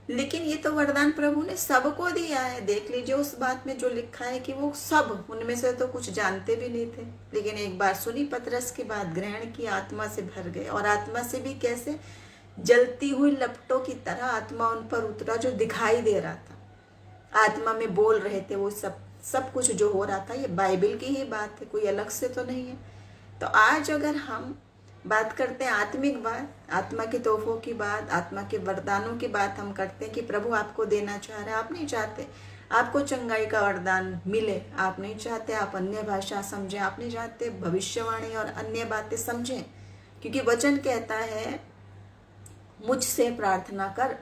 S1: लेकिन ये तो वरदान प्रभु ने सबको दिया है। देख लीजिए उस बात में जो लिखा है कि वो सब, उनमें से तो कुछ जानते भी नहीं थे, लेकिन एक बार सुनी पतरस की बात, ग्रहण की, आत्मा से भर गए। और आत्मा से भी कैसे? जलती हुई लपटों की तरह आत्मा उन पर उतरा जो दिखाई दे रहा था। आत्मा में बोल रहे थे वो सब कुछ जो हो रहा था ये बाइबल की ही बात है, कोई अलग से तो नहीं है। तो आज अगर हम बात करते हैं आत्मिक बात, आत्मा के तोहफों की बात, आत्मा के वरदानों की बात हम करते हैं कि प्रभु आपको देना चाह रहे हैं। आप नहीं चाहते आपको चंगाई का वरदान मिले, आप नहीं चाहते आप अन्य भाषा समझें, आप नहीं चाहते भविष्यवाणी और अन्य बातें समझें, क्योंकि वचन कहता है मुझसे प्रार्थना कर,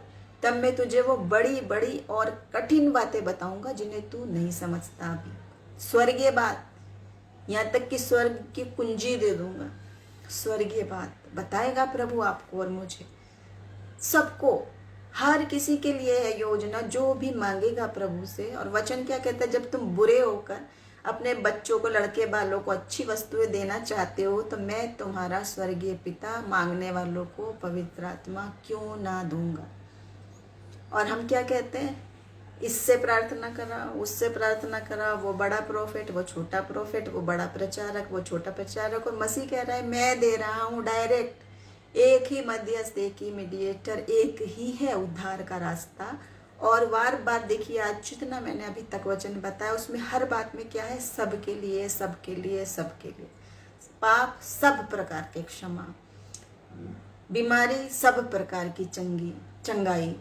S1: तब मैं तुझे वो बड़ी बड़ी और कठिन बातें बताऊंगा जिन्हें तू नहीं समझता अभी। स्वर्गीय बात, यहाँ तक कि स्वर्ग की कुंजी दे दूंगा। स्वर्गीय बात बताएगा प्रभु आपको और मुझे, सबको, हर किसी के लिए है योजना जो भी मांगेगा प्रभु से। और वचन क्या कहता है, जब तुम बुरे होकर अपने बच्चों को, लड़के बालों को अच्छी वस्तुएं देना चाहते हो, तो मैं तुम्हारा स्वर्गीय पिता मांगने वालों को पवित्र आत्मा क्यों ना दूंगा। और हम क्या कहते हैं, इससे प्रार्थना करा, उससे प्रार्थना करा, वो बड़ा प्रोफेट, वो छोटा प्रोफेट, वो बड़ा प्रचारक, वो छोटा प्रचारक। और मसीह कह रहा है मैं दे रहा हूँ डायरेक्ट, एक ही मध्यस्थ, एक ही मीडिएटर, एक ही है उद्धार का रास्ता। और बार बार देखिए, आज जितना मैंने अभी तक वचन बताया उसमें हर बात में क्या है, सबके लिए, सबके लिए, सबके लिए। पाप सब प्रकार के क्षमा, बीमारी सब प्रकार की चंगाई,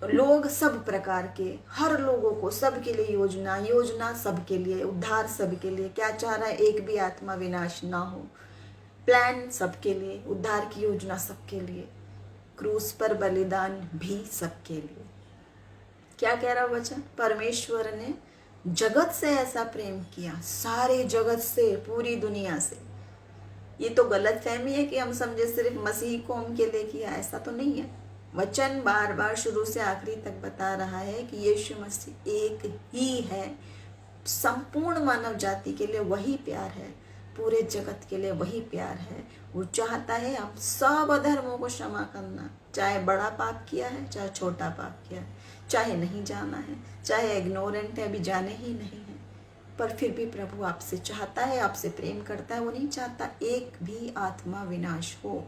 S1: लोग सब प्रकार के, हर लोगों को, सबके लिए योजना, योजना सबके लिए, उद्धार सबके लिए। क्या चाह रहा है, एक भी आत्मा विनाश ना हो। प्लान सबके लिए, उद्धार की योजना सबके लिए, क्रूस पर बलिदान भी सबके लिए। क्या कह रहा वचन, परमेश्वर ने जगत से ऐसा प्रेम किया, सारे जगत से, पूरी दुनिया से। ये तो गलत फहमी है कि हम समझे सिर्फ मसीह कौम के लिए किया, ऐसा तो नहीं है। वचन बार बार शुरू से आखिरी तक बता रहा है कि यीशु मसीह एक ही है, संपूर्ण मानव जाति के लिए वही प्यार है, पूरे जगत के लिए वही प्यार है। वो चाहता है हम सब अधर्मों को क्षमा करना, चाहे बड़ा पाप किया है, चाहे छोटा पाप किया है, चाहे नहीं जाना है, चाहे इग्नोरेंट है, अभी जाने ही नहीं है, पर फिर भी प्रभु आपसे चाहता है, आपसे प्रेम करता है। वो नहीं चाहता एक भी आत्मा विनाश हो,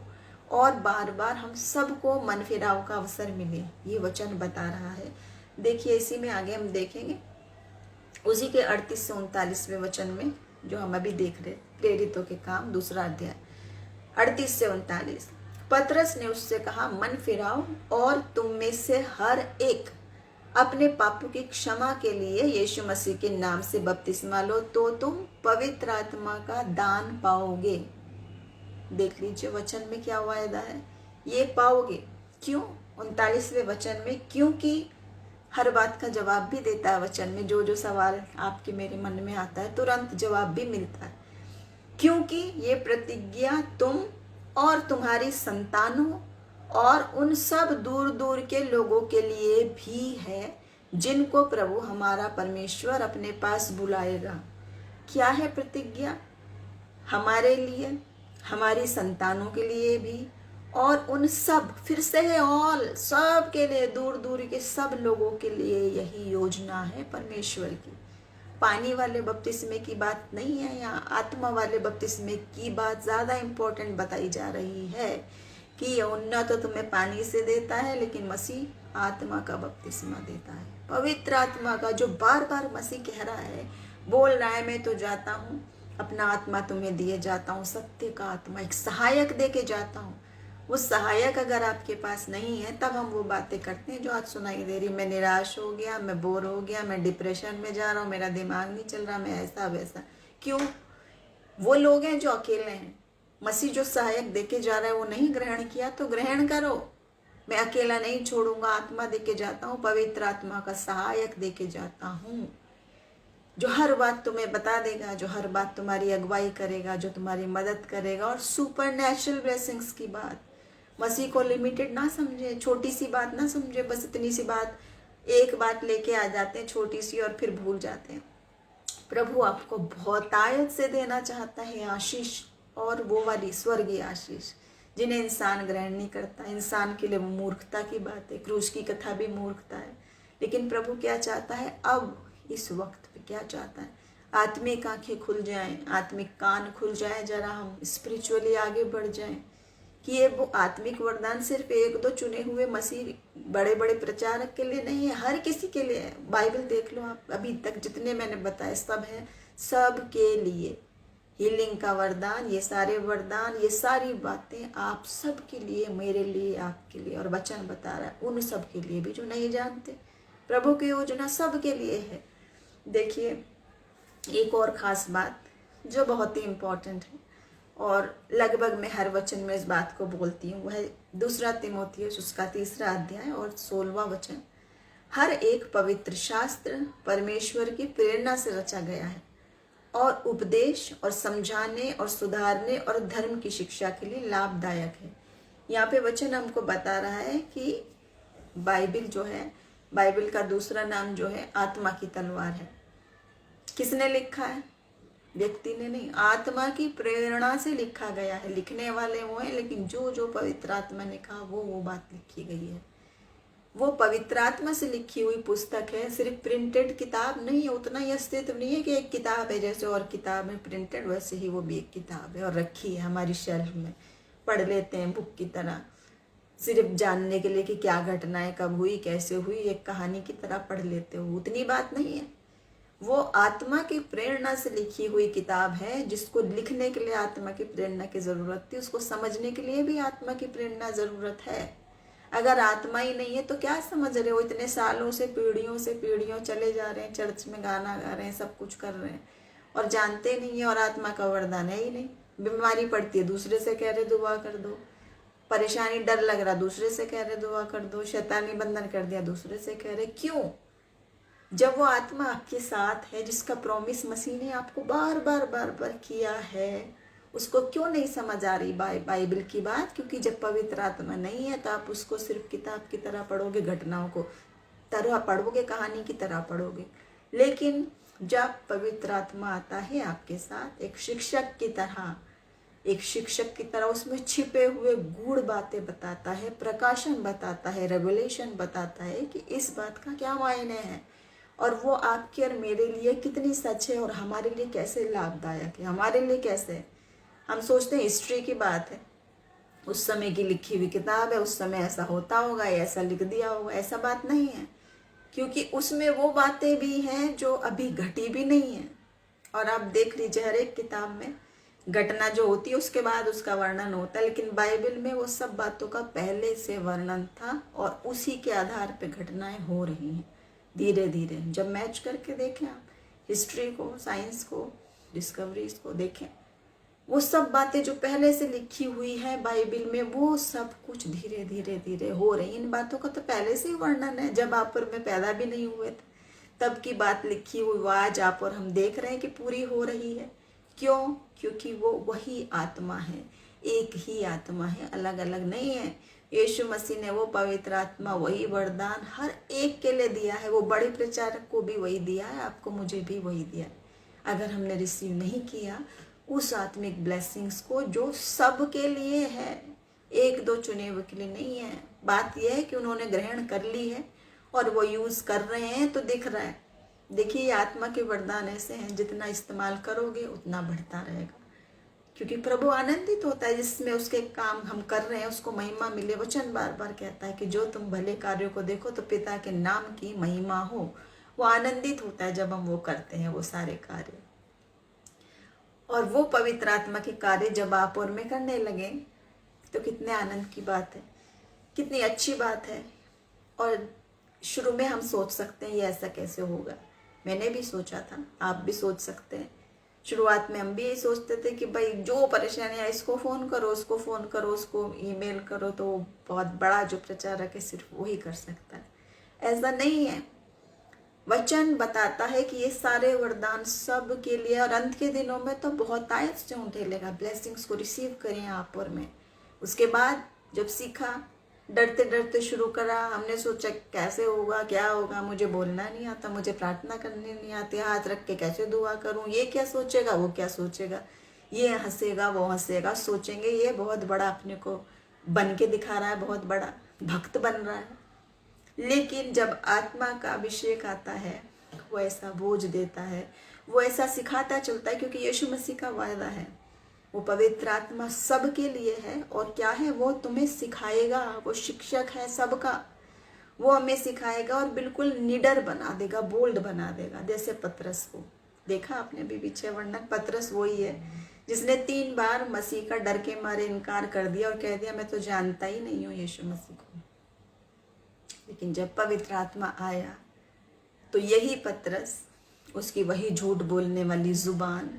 S1: और बार बार हम सबको मन फिराव का अवसर मिले, ये वचन बता रहा है। देखिए इसी में आगे हम देखेंगे, उसी के 38 से 39वें वचन में जो हम अभी देख रहे, प्रेरितों के काम 2 अध्याय 38 से 39। पतरस ने उससे कहा, मन फिराओ और तुम में से हर एक अपने पापों की क्षमा के लिए यीशु मसीह के नाम से बपतिस्मा लो, तो तुम पवित्र आत्मा का दान पाओगे। देख लीजिए वचन में क्या वायदा है, ये पाओगे। क्यों? 39वें वचन में, क्योंकि हर बात का जवाब भी देता है वचन में। जो जो सवाल आपके मेरे मन में आता है तुरंत जवाब भी मिलता है। क्योंकि ये प्रतिज्ञा तुम और तुम्हारी संतानों और उन सब दूर दूर के लोगों के लिए भी है जिनको प्रभु हमारा परमेश्वर अपने पास बुलाएगा। क्या है प्रतिज्ञा? हमारे लिए, हमारी संतानों के लिए भी, और उन सब, फिर से है ऑल, सब के लिए, दूर दूर के सब लोगों के लिए यही योजना है परमेश्वर की। पानी वाले बपतिस्मे की बात नहीं है यहाँ, आत्मा वाले बपतिस्मे की बात ज़्यादा इम्पोर्टेंट बताई जा रही है कि यूहन्ना तो तुम्हें पानी से देता है, लेकिन मसीह आत्मा का बपतिस्मा देता है, पवित्र आत्मा का, जो बार बार मसीह कह रहा है, बोल रहा है, मैं तो जाता हूँ, अपना आत्मा तुम्हें दिए जाता हूँ, सत्य का आत्मा, एक सहायक दे के जाता हूँ। वो सहायक अगर आपके पास नहीं है, तब हम वो बातें करते हैं जो आज सुनाई दे रही, मैं निराश हो गया, मैं बोर हो गया, मैं डिप्रेशन में जा रहा हूँ, मेरा दिमाग नहीं चल रहा, मैं ऐसा वैसा। क्यों? वो लोग हैं जो अकेले हैं। मसीह जो सहायक देके जा रहा है वो नहीं ग्रहण किया, तो ग्रहण करो। मैं अकेला नहीं छोड़ूंगा, आत्मा देके जाता हूँ, पवित्र आत्मा का सहायक देके जाता हूँ, जो हर बात तुम्हें बता देगा, जो हर बात तुम्हारी अगुवाई करेगा, जो तुम्हारी मदद करेगा। और सुपर नेचुरल ब्लेसिंग्स की बात, मसीह को लिमिटेड ना समझे, छोटी सी बात ना समझे, बस इतनी सी बात, एक बात लेके आ जाते हैं छोटी सी और फिर भूल जाते हैं। प्रभु आपको बहुतायत से देना चाहता है आशीष, और वो वाली स्वर्गीय आशीष जिन्हें इंसान ग्रहण नहीं करता। इंसान के लिए वो मूर्खता की बात है, क्रूस की कथा भी मूर्खता है, लेकिन प्रभु क्या चाहता है, अब इस वक्त पे क्या चाहता है, आत्मिक आंखें खुल जाएं, आत्मिक कान खुल जाए, जरा हम स्पिरिचुअली आगे बढ़ जाएं कि ये वो आत्मिक वरदान सिर्फ एक दो चुने हुए मसीह बड़े बड़े प्रचारक के लिए नहीं है, हर किसी के लिए है। बाइबल देख लो आप, अभी तक जितने मैंने बताए सब है, सब के लिए। हीलिंग का वरदान, ये सारे वरदान, ये सारी बातें आप सब के लिए, मेरे लिए, आपके लिए। और वचन बता रहा है उन सब के लिए भी जो नहीं जानते। प्रभु की योजना सब के लिए है। देखिए एक और ख़ास बात जो बहुत ही इम्पोर्टेंट है और लगभग मैं हर वचन में इस बात को बोलती हूँ, वह है 2 तीमुथियुस उसका 3 अध्याय और 16वां वचन। हर एक पवित्र शास्त्र परमेश्वर की प्रेरणा से रचा गया है और उपदेश और समझाने और सुधारने और धर्म की शिक्षा के लिए लाभदायक है। यहाँ पे वचन हमको बता रहा है कि बाइबल जो है, बाइबल का दूसरा नाम जो है आत्मा की तलवार है। किसने लिखा है? व्यक्ति ने नहीं, आत्मा की प्रेरणा से लिखा गया है। लिखने वाले वो हैं, लेकिन जो जो पवित्र आत्मा ने कहा वो बात लिखी गई है। वो पवित्र आत्मा से लिखी हुई पुस्तक है, सिर्फ प्रिंटेड किताब नहीं है। उतना ही अस्तित्व नहीं है कि एक किताब है जैसे और किताब है प्रिंटेड, वैसे ही वो भी एक किताब है और रखी है हमारी शेल्फ में, पढ़ लेते हैं बुक की तरह, सिर्फ जानने के लिए कि क्या घटनाएं कब हुई, कैसे हुई, एक कहानी की तरह पढ़ लेते हो। उतनी बात नहीं है। वो आत्मा की प्रेरणा से लिखी हुई किताब है, जिसको लिखने के लिए आत्मा की प्रेरणा की जरूरत थी, उसको समझने के लिए भी आत्मा की प्रेरणा जरूरत है। अगर आत्मा ही नहीं है तो क्या समझ रहे हो? इतने सालों से पीढ़ियों चले जा रहे हैं, चर्च में गाना गा रहे हैं, सब कुछ कर रहे हैं और जानते नहीं है और आत्मा का वरदान है ही नहीं। बीमारी पड़ती है दूसरे से कह रहे दुआ कर दो, परेशानी डर लग रहा दूसरे से कह रहे दुआ कर दो, शैतानी बंधन कर दिया दूसरे से कह रहे। क्यों? जब वो आत्मा आपके साथ है, जिसका प्रॉमिस मसीह ने आपको बार बार किया है, उसको क्यों नहीं समझ आ रही बाइबल की बात? क्योंकि जब पवित्र आत्मा नहीं है तो आप उसको सिर्फ किताब की तरह पढ़ोगे, घटनाओं को तरह पढ़ोगे, कहानी की तरह पढ़ोगे। लेकिन जब पवित्र आत्मा आता है आपके साथ एक शिक्षक की तरह उसमें छिपे हुए गूढ़ बातें बताता है, प्रकाशन बताता है, रेवलेशन बताता है कि इस बात का क्या मायने है और वो आपके और मेरे लिए कितनी सच है और हमारे लिए कैसे लाभदायक है, हमारे लिए कैसे। हम सोचते हैं हिस्ट्री की बात है, उस समय की लिखी हुई किताब है, उस समय ऐसा होता होगा, ऐसा लिख दिया होगा। ऐसा बात नहीं है, क्योंकि उसमें वो बातें भी हैं जो अभी घटी भी नहीं है। और आप देख लीजिए हर एक किताब में घटना जो होती है उसके बाद उसका वर्णन होता है, लेकिन बाइबल में वो सब बातों का पहले से वर्णन था और उसी के आधार पे घटनाएं हो रही हैं धीरे धीरे। जब मैच करके देखें आप हिस्ट्री को, साइंस को, डिस्कवरीज को देखें, वो सब बातें जो पहले से लिखी हुई है बाइबल में, वो सब कुछ धीरे धीरे हो रही। इन बातों का तो पहले से ही वर्णन है, जब आप और मैं पैदा भी नहीं हुए थे तब की बात लिखी हुई, वो आज आप और हम देख रहे हैं कि पूरी हो रही है। क्यों? क्योंकि वो वही आत्मा है, एक ही आत्मा है, अलग अलग नहीं है। यीशु मसीह ने वो पवित्र आत्मा, वही वरदान हर एक के लिए दिया है। वो बड़े प्रचारक को भी वही दिया है, आपको मुझे भी वही दिया है। अगर हमने रिसीव नहीं किया उस आत्मिक ब्लेसिंग्स को जो सब के लिए है, एक दो चुने हुए के लिए नहीं है। बात यह है कि उन्होंने ग्रहण कर ली है और वो यूज कर रहे हैं तो दिख रहा है। देखिए आत्मा के वरदान ऐसे हैं, जितना इस्तेमाल करोगे उतना बढ़ता रहेगा, क्योंकि प्रभु आनंदित होता है जिसमें उसके काम हम कर रहे हैं उसको महिमा मिले। वचन बार बार कहता है कि जो तुम भले कार्यों को देखो तो पिता के नाम की महिमा हो। वो आनंदित होता है जब हम वो करते हैं वो सारे कार्य। और वो पवित्र आत्मा के कार्य जब आप और मैं करने लगे तो कितने आनंद की बात है, कितनी अच्छी बात है। और शुरू में हम सोच सकते हैं ये ऐसा कैसे होगा, मैंने भी सोचा था, आप भी सोच सकते हैं। शुरुआत में हम भी यही सोचते थे कि भाई जो परेशानी है इसको फ़ोन करो, उसको फ़ोन करो, उसको ईमेल करो, तो बहुत बड़ा जो प्रचारक है सिर्फ वही कर सकता है। ऐसा नहीं है। वचन बताता है कि ये सारे वरदान सब के लिए, और अंत के दिनों में तो बहुत आयत से ढेलेगा। ब्लेसिंग्स को रिसीव करें आप और मैं। उसके बाद जब सीखा, डरते डरते शुरू करा, हमने सोचा कैसे होगा, क्या होगा, मुझे बोलना नहीं आता, मुझे प्रार्थना करनी नहीं आती, हाथ रख के कैसे दुआ करूं, ये क्या सोचेगा, वो क्या सोचेगा, ये हंसेगा, वो हंसेगा, सोचेंगे ये बहुत बड़ा अपने को बन के दिखा रहा है, बहुत बड़ा भक्त बन रहा है। लेकिन जब आत्मा का अभिषेक आता है वो ऐसा बोझ देता है, वो ऐसा सिखाता चलता है, क्योंकि यीशु मसीह का वायदा है, वो पवित्र आत्मा सबके लिए है। और क्या है, वो तुम्हें सिखाएगा, वो शिक्षक है सबका। वो हमें सिखाएगा और बिल्कुल निडर बना देगा, बोल्ड बना देगा। जैसे पतरस को देखा आपने अभी पीछे वर्णन, पतरस वही है जिसने 3 बार मसीह का डर के मारे इनकार कर दिया और कह दिया मैं तो जानता ही नहीं हूँ यीशु मसीह को। लेकिन जब पवित्र आत्मा आया तो यही पतरस, उसकी वही झूठ बोलने वाली जुबान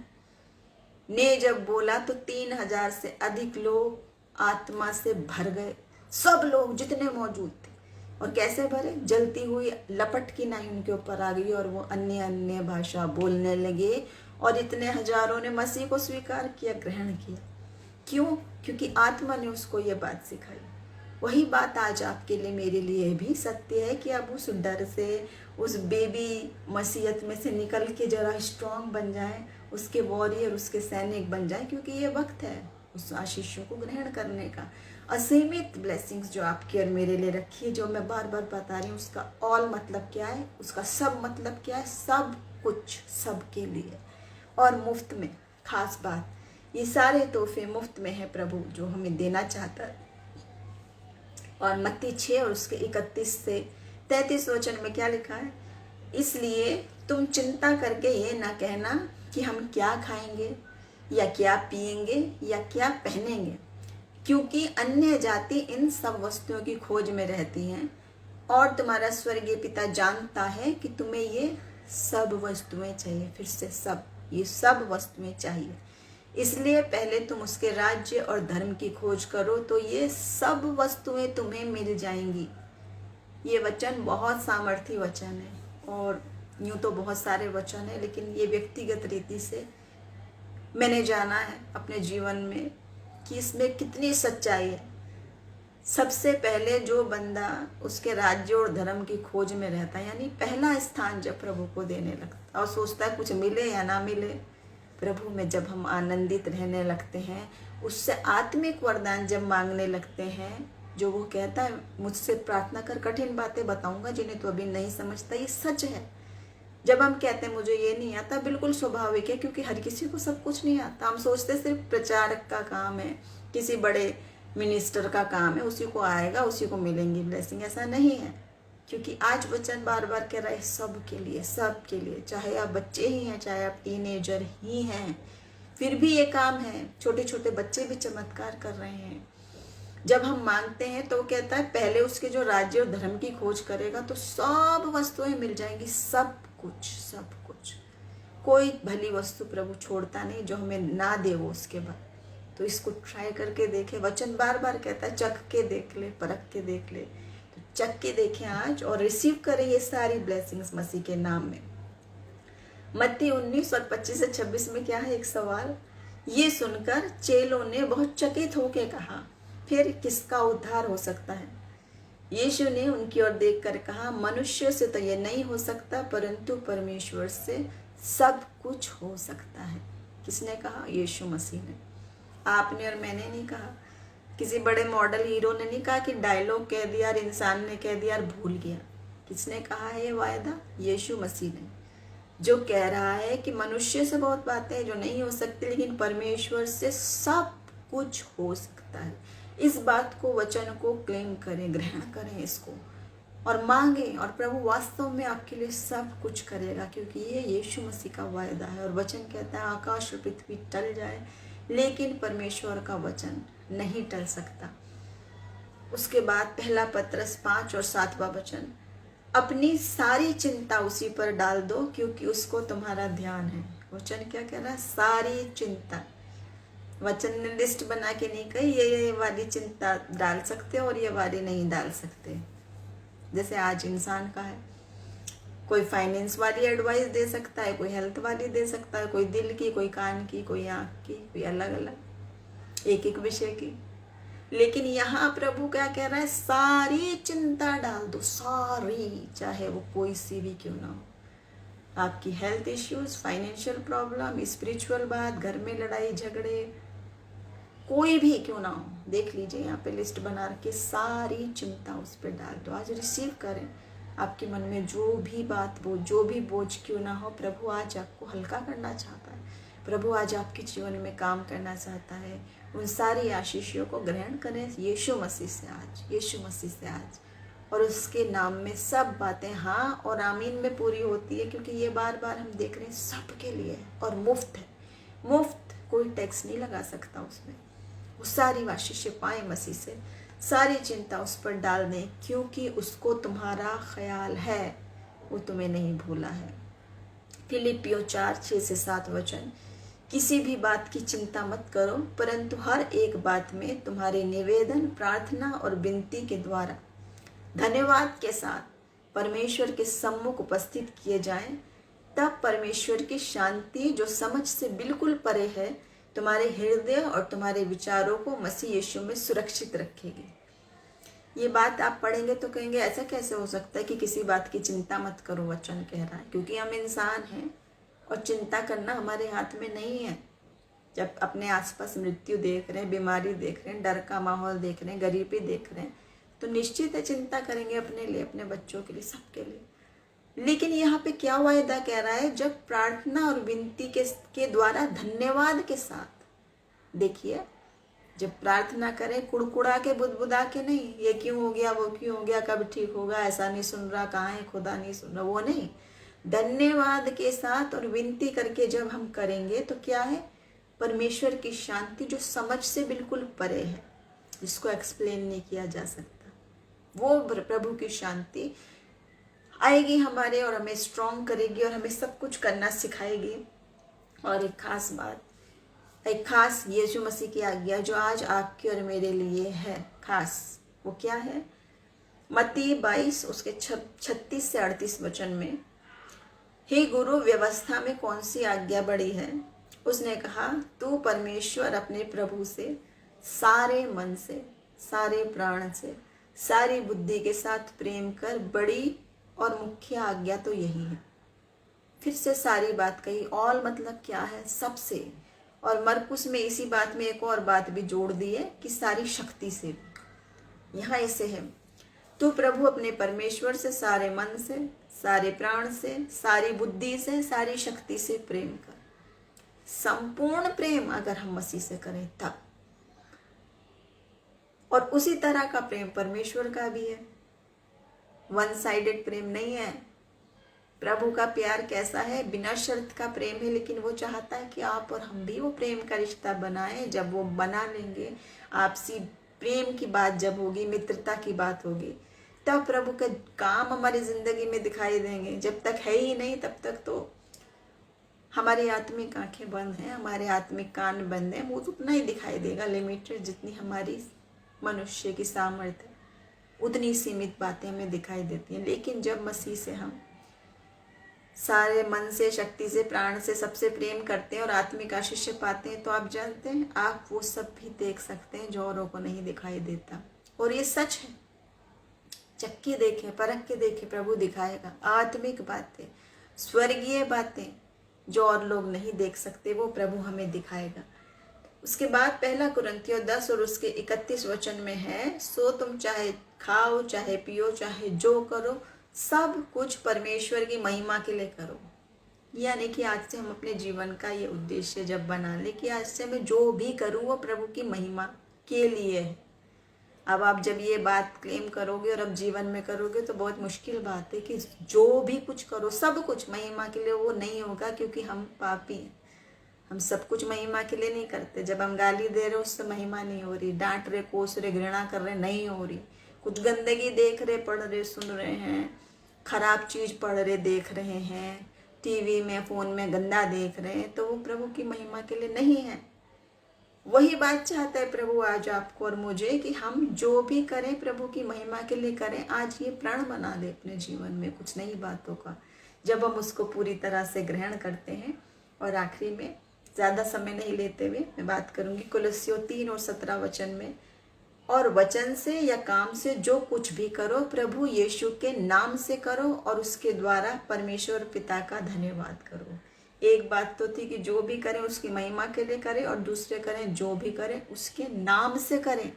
S1: ने जब बोला तो 3000 से अधिक लोग आत्मा से भर गए। सब लोग जितने मौजूद थे। और कैसे भरे, जलती हुई लपट की नाई उनके ऊपर आ गई और वो अन्य अन्य भाषा बोलने लगे। और इतने हजारों ने मसीह को स्वीकार किया, ग्रहण किया। क्यों? क्योंकि आत्मा ने उसको ये बात सिखाई। वही बात आज आपके लिए, मेरे लिए भी सत्य है कि अब उस डर से, उस बेबी मसीहत में से निकल के जरा स्ट्रांग बन जाए, उसके वॉरियर, उसके सैनिक बन जाए। क्योंकि ये वक्त है उस आशीषों को ग्रहण करने का। असीमित ब्लेसिंग्स जो आपकी और मेरे लिए रखी है, जो मैं बार बार बता रही हूँ, उसका ऑल मतलब क्या है, उसका सब मतलब क्या है, सब कुछ सबके लिए और मुफ्त में। खास बात, ये सारे तोहफे मुफ्त में है प्रभु जो हमें देना चाहता है। और मत्ती 6 और उसके 31 से 33 वचन में क्या लिखा है, इसलिए तुम चिंता करके ये ना कहना कि हम क्या खाएंगे या क्या पिएंगे या क्या पहनेंगे, क्योंकि अन्य जाति इन सब वस्तुओं की खोज में रहती हैं और तुम्हारा स्वर्गीय पिता जानता है कि तुम्हें ये सब वस्तुएं चाहिए। फिर से सब, ये सब वस्तुएं चाहिए। इसलिए पहले तुम उसके राज्य और धर्म की खोज करो तो ये सब वस्तुएं तुम्हें मिल जाएंगी। ये वचन बहुत सामर्थी वचन है और यूं तो बहुत सारे वचन है, लेकिन ये व्यक्तिगत रीति से मैंने जाना है अपने जीवन में कि इसमें कितनी सच्चाई है। सबसे पहले जो बंदा उसके राज्य और धर्म की खोज में रहता है, यानी पहला स्थान जब प्रभु को देने लगता और सोचता है कुछ मिले या ना मिले, प्रभु में जब हम आनंदित रहने लगते हैं, उससे आत्मिक वरदान जब मांगने लगते हैं, जो वो कहता है मुझसे प्रार्थना कर, कठिन बातें बताऊंगा जिन्हें तो अभी नहीं समझता, ये सच है। जब हम कहते हैं मुझे ये नहीं आता, बिल्कुल स्वाभाविक है, क्योंकि हर किसी को सब कुछ नहीं आता। हम सोचते सिर्फ प्रचारक का काम है, किसी बड़े मिनिस्टर का काम है, उसी को आएगा, उसी को मिलेंगी ब्लेसिंग। ऐसा नहीं है, क्योंकि आज वचन बार बार कह रहा है सब के लिए, सब के लिए। चाहे आप बच्चे ही हैं, चाहे आप टीनेजर ही हैं, फिर भी ये काम है। छोटे छोटे बच्चे भी चमत्कार कर रहे हैं। जब हम मांगते हैं तो वो कहता है पहले उसके जो राज्य और धर्म की खोज करेगा तो सब वस्तुएं मिल जाएंगी, सब कुछ, सब कुछ। कोई भली वस्तु प्रभु छोड़ता नहीं जो हमें ना दे वो उसके बाद। तो इसको ट्राई करके देखे। वचन बार बार कहता है चख के देख ले, परख के देख ले। तो चख के देखें आज और रिसीव करें ये सारी ब्लेसिंग्स मसीह के नाम में। मत्ती 19 और 25 से 26 में क्या है, एक सवाल। ये सुनकर चेलों ने बहुत चकित होकर कहा, फिर किसका उद्धार हो सकता है? यीशु ने उनकी ओर देखकर कहा, मनुष्य से तो यह नहीं हो सकता, परंतु परमेश्वर से सब कुछ हो सकता है। किसने कहा? यीशु मसीह ने। आपने और मैंने नहीं कहा। किसी बड़े मॉडल हीरो ने नहीं कहा कि डायलॉग कह दिया और इंसान ने कह दिया और भूल गया। किसने कहा है ये वायदा? यीशु मसीह ने, जो कह रहा है कि मनुष्य से बहुत बातें हैं जो नहीं हो सकती, लेकिन परमेश्वर से सब कुछ हो सकता है। इस बात को, वचन को क्लेम करें, ग्रहण करें इसको और मांगें, और प्रभु वास्तव में आपके लिए सब कुछ करेगा, क्योंकि ये यीशु मसीह का वायदा है। और वचन कहता है आकाश और पृथ्वी टल जाए, लेकिन परमेश्वर का वचन नहीं टल सकता। उसके बाद पहला पत्रस 5 और 7वां वचन, अपनी सारी चिंता उसी पर डाल दो क्योंकि उसको तुम्हारा ध्यान है। वचन क्या कह रहा है? सारी चिंता। वचन ने लिस्ट बना के नहीं कही ये वाली चिंता डाल सकते और ये वाली नहीं डाल सकते। जैसे आज इंसान का है, कोई फाइनेंस वाली एडवाइस दे सकता है, कोई हेल्थ वाली दे सकता है, कोई दिल की, कोई कान की, कोई आँख की, कोई अलग अलग एक एक विषय की। लेकिन यहाँ प्रभु क्या कह रहा है? सारी चिंता डाल दो, सारी, चाहे वो कोई सी भी क्यों ना हो। आपकी health issues, financial problem, spiritual बात, घर में लड़ाई झगड़े, कोई भी क्यों ना हो, देख लीजिए यहाँ पे लिस्ट बना रखी, सारी चिंता उस पर डाल दो। आज रिसीव करें। आपके मन में जो भी बात, वो जो भी बोझ क्यों ना हो, प्रभु आज आपको हल्का करना चाहता है। प्रभु आज आपके जीवन में काम करना चाहता है। उन सारी आशीषों को ग्रहण करें यीशु मसीह से आज, यीशु मसीह से आज, और उसके नाम में सब बातें हाँ और आमीन में पूरी होती है, क्योंकि ये बार बार हम देख रहे हैं सबके लिए है और मुफ्त है, मुफ्त, कोई टैक्स नहीं लगा सकता उसमें। वो सारी आशीषें पाए मसीह से, सारी चिंता उस पर डाल दें, क्योंकि उसको तुम्हारा ख्याल है, वो तुम्हें नहीं भूला है। फिलिपियों 4:6-7 वचन, किसी भी बात की चिंता मत करो, परंतु हर एक बात में तुम्हारे निवेदन, प्रार्थना और विनती के द्वारा धन्यवाद के साथ परमेश्वर के सम्मुख उपस्थित किए जाएं। तब परमेश्वर की शांति जो समझ से बिल्कुल परे है तुम्हारे हृदय और तुम्हारे विचारों को मसीह यीशु में सुरक्षित रखेगी। ये बात आप पढ़ेंगे तो कहेंगे ऐसा कैसे हो सकता है कि किसी बात की चिंता मत करो, वचन कह रहा है, क्योंकि हम इंसान हैं और चिंता करना हमारे हाथ में नहीं है। जब अपने आसपास मृत्यु देख रहे हैं, बीमारी देख रहे हैं, डर का माहौल देख रहे हैं, गरीबी देख रहे हैं, तो निश्चित है चिंता करेंगे अपने लिए, अपने बच्चों के लिए, सबके लिए। लेकिन यहाँ पे क्या वायदा कह रहा है, जब प्रार्थना और विनती के द्वारा धन्यवाद के साथ, देखिए जब प्रार्थना करें कुड़कुड़ा के, बुदबुदा के नहीं, ये क्यों हो गया, वो क्यों हो गया, कब ठीक होगा, ऐसा नहीं सुन रहा, कहाँ है खुदा, नहीं सुन रहा, वो नहीं, धन्यवाद के साथ और विनती करके जब हम करेंगे तो क्या है, परमेश्वर की शांति जो समझ से बिल्कुल परे है, जिसको एक्सप्लेन नहीं किया जा सकता, वो प्रभु की शांति आएगी हमारे और हमें स्ट्रॉन्ग करेगी और हमें सब कुछ करना सिखाएगी। और एक खास बात, एक खास यीशु मसीह की आज्ञा जो आज आपके और मेरे लिए है खास, वो क्या है, मत्ती 22 उसके 36 से 38 वचन में, हे गुरु व्यवस्था में कौन सी आज्ञा बड़ी है? उसने कहा, तू परमेश्वर अपने प्रभु से सारे मन से, सारे प्राण से, सारी बुद्धि के साथ प्रेम कर, बड़ी और मुख्य आज्ञा तो यही है। फिर से सारी बात कही, ऑल मतलब क्या है, सबसे। और मरकुस में इसी बात में एक और बात भी जोड़ दी है कि सारी शक्ति से। यहाँ ऐसे है, तू प्रभु अपने परमेश्वर से सारे मन से, सारे प्राण से, सारी बुद्धि से, सारी शक्ति से प्रेम कर। संपूर्ण प्रेम अगर हम मसीह से करें तब, और उसी तरह का प्रेम परमेश्वर का भी है, वन साइडेड प्रेम नहीं है। प्रभु का प्यार कैसा है, बिना शर्त का प्रेम है, लेकिन वो चाहता है कि आप और हम भी वो प्रेम का रिश्ता बनाएं। जब वो बना लेंगे, आपसी प्रेम की बात जब होगी, मित्रता की बात होगी, तब प्रभु के काम हमारी जिंदगी में दिखाई देंगे। जब तक है ही नहीं तब तक तो हमारी आत्मिक आंखें बंद हैं, हमारे आत्मिक कान बंद हैं, वो तो उतना ही दिखाई देगा, लिमिटेड, जितनी हमारी मनुष्य की सामर्थ्य, उतनी सीमित बातें हमें दिखाई देती हैं। लेकिन जब मसीह से हम सारे मन से, शक्ति से, प्राण से सबसे प्रेम करते हैं और आत्मिक आशीष पाते हैं, तो आप जानते हैं आप वो सब भी देख सकते हैं जो औरों को नहीं दिखाई देता। और ये सच है, चक्के देखें, परख के देखें, प्रभु दिखाएगा आत्मिक बातें, स्वर्गीय बातें जो और लोग नहीं देख सकते, वो प्रभु हमें दिखाएगा। उसके बाद 1 कुरिन्थियों 10 और उसके 31 वचन में है, सो तुम चाहे खाओ, चाहे पियो, चाहे जो करो, सब कुछ परमेश्वर की महिमा के लिए करो। यानी कि आज से हम अपने जीवन का ये उद्देश्य जब बना ले कि आज से मैं जो भी करूँ वो प्रभु की महिमा के लिए है। अब आप जब ये बात क्लेम करोगे और अब जीवन में करोगे तो बहुत मुश्किल बात है कि जो भी कुछ करो सब कुछ महिमा के लिए, वो नहीं होगा, क्योंकि हम पापी हैं। हम सब कुछ महिमा के लिए नहीं करते। जब हम गाली दे रहे उससे महिमा नहीं हो रही, डांट रहे, कोस रहे, घृणा कर रहे, नहीं हो रही। कुछ गंदगी देख रहे, पढ़ रहे, सुन रहे हैं, खराब चीज पढ़ रहे, देख रहे हैं, टीवी में, फोन में गंदा देख रहे हैं, तो वो प्रभु की महिमा के लिए नहीं है। वही बात चाहता है प्रभु आज आपको और मुझे कि हम जो भी करें प्रभु की महिमा के लिए करें। आज ये प्रण बना ले अपने जीवन में कुछ नई बातों का, जब हम उसको पूरी तरह से ग्रहण करते हैं। और आखिरी में ज़्यादा समय नहीं लेते हुए मैं बात करूंगी कुलस्सियों 3 और 17 वचन में, और वचन से या काम से जो कुछ भी करो प्रभु यीशु के नाम से करो और उसके द्वारा परमेश्वर पिता का धन्यवाद करो। एक बात तो थी कि जो भी करें उसकी महिमा के लिए करें, और दूसरे करें जो भी करें उसके नाम से करें।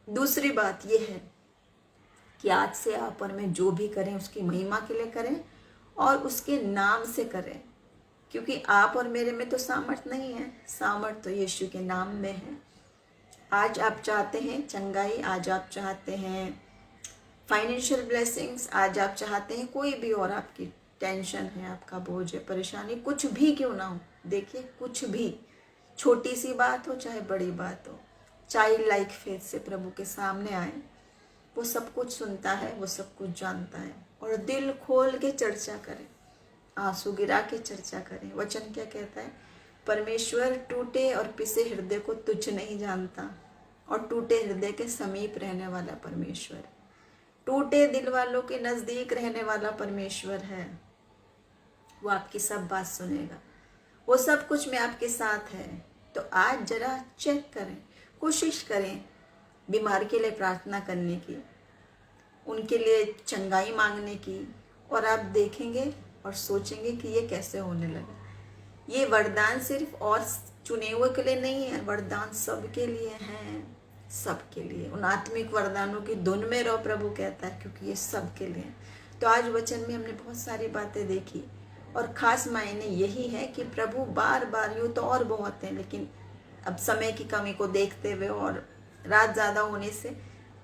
S1: दूसरी बात यह है कि आज से आप और मैं जो भी करें उसकी महिमा के लिए करें और उसके नाम से करें। क्योंकि आप और मेरे में तो सामर्थ नहीं है, सामर्थ तो यीशु के नाम में है। आज आप चाहते हैं चंगाई, आज आप चाहते हैं फाइनेंशियल ब्लेसिंग्स, आज आप चाहते हैं कोई भी और आपकी टेंशन है, आपका बोझ है, परेशानी, कुछ भी क्यों ना हो, देखिए कुछ भी, छोटी सी बात हो चाहे बड़ी बात हो, चाइल्ड लाइक फेथ से प्रभु के सामने आए। वो सब कुछ सुनता है, वो सब कुछ जानता है, और दिल खोल के चर्चा करें, आंसू गिरा के चर्चा करें। वचन क्या कहता है? परमेश्वर टूटे और पिसे हृदय को तुच्छ नहीं जानता, और टूटे हृदय के समीप रहने वाला परमेश्वर, टूटे दिल वालों के नजदीक रहने वाला परमेश्वर है। वो आपकी सब बात सुनेगा, वो सब कुछ में आपके साथ है। तो आज जरा चेक करें, कोशिश करें बीमार के लिए प्रार्थना करने की, उनके लिए चंगाई मांगने की, और आप देखेंगे और सोचेंगे कि ये कैसे होने लगा। ये वरदान सिर्फ और चुने हुए के लिए नहीं है, वरदान सबके लिए हैं, सबके लिए। उन आत्मिक वरदानों की धुन में रहो, प्रभु कहता है, क्योंकि ये सबके लिए। तो आज वचन में हमने बहुत सारी बातें देखी, और ख़ास मायने यही है कि प्रभु बार बार, यूँ तो और बहुत हैं, लेकिन अब समय की कमी को देखते हुए और रात ज़्यादा होने से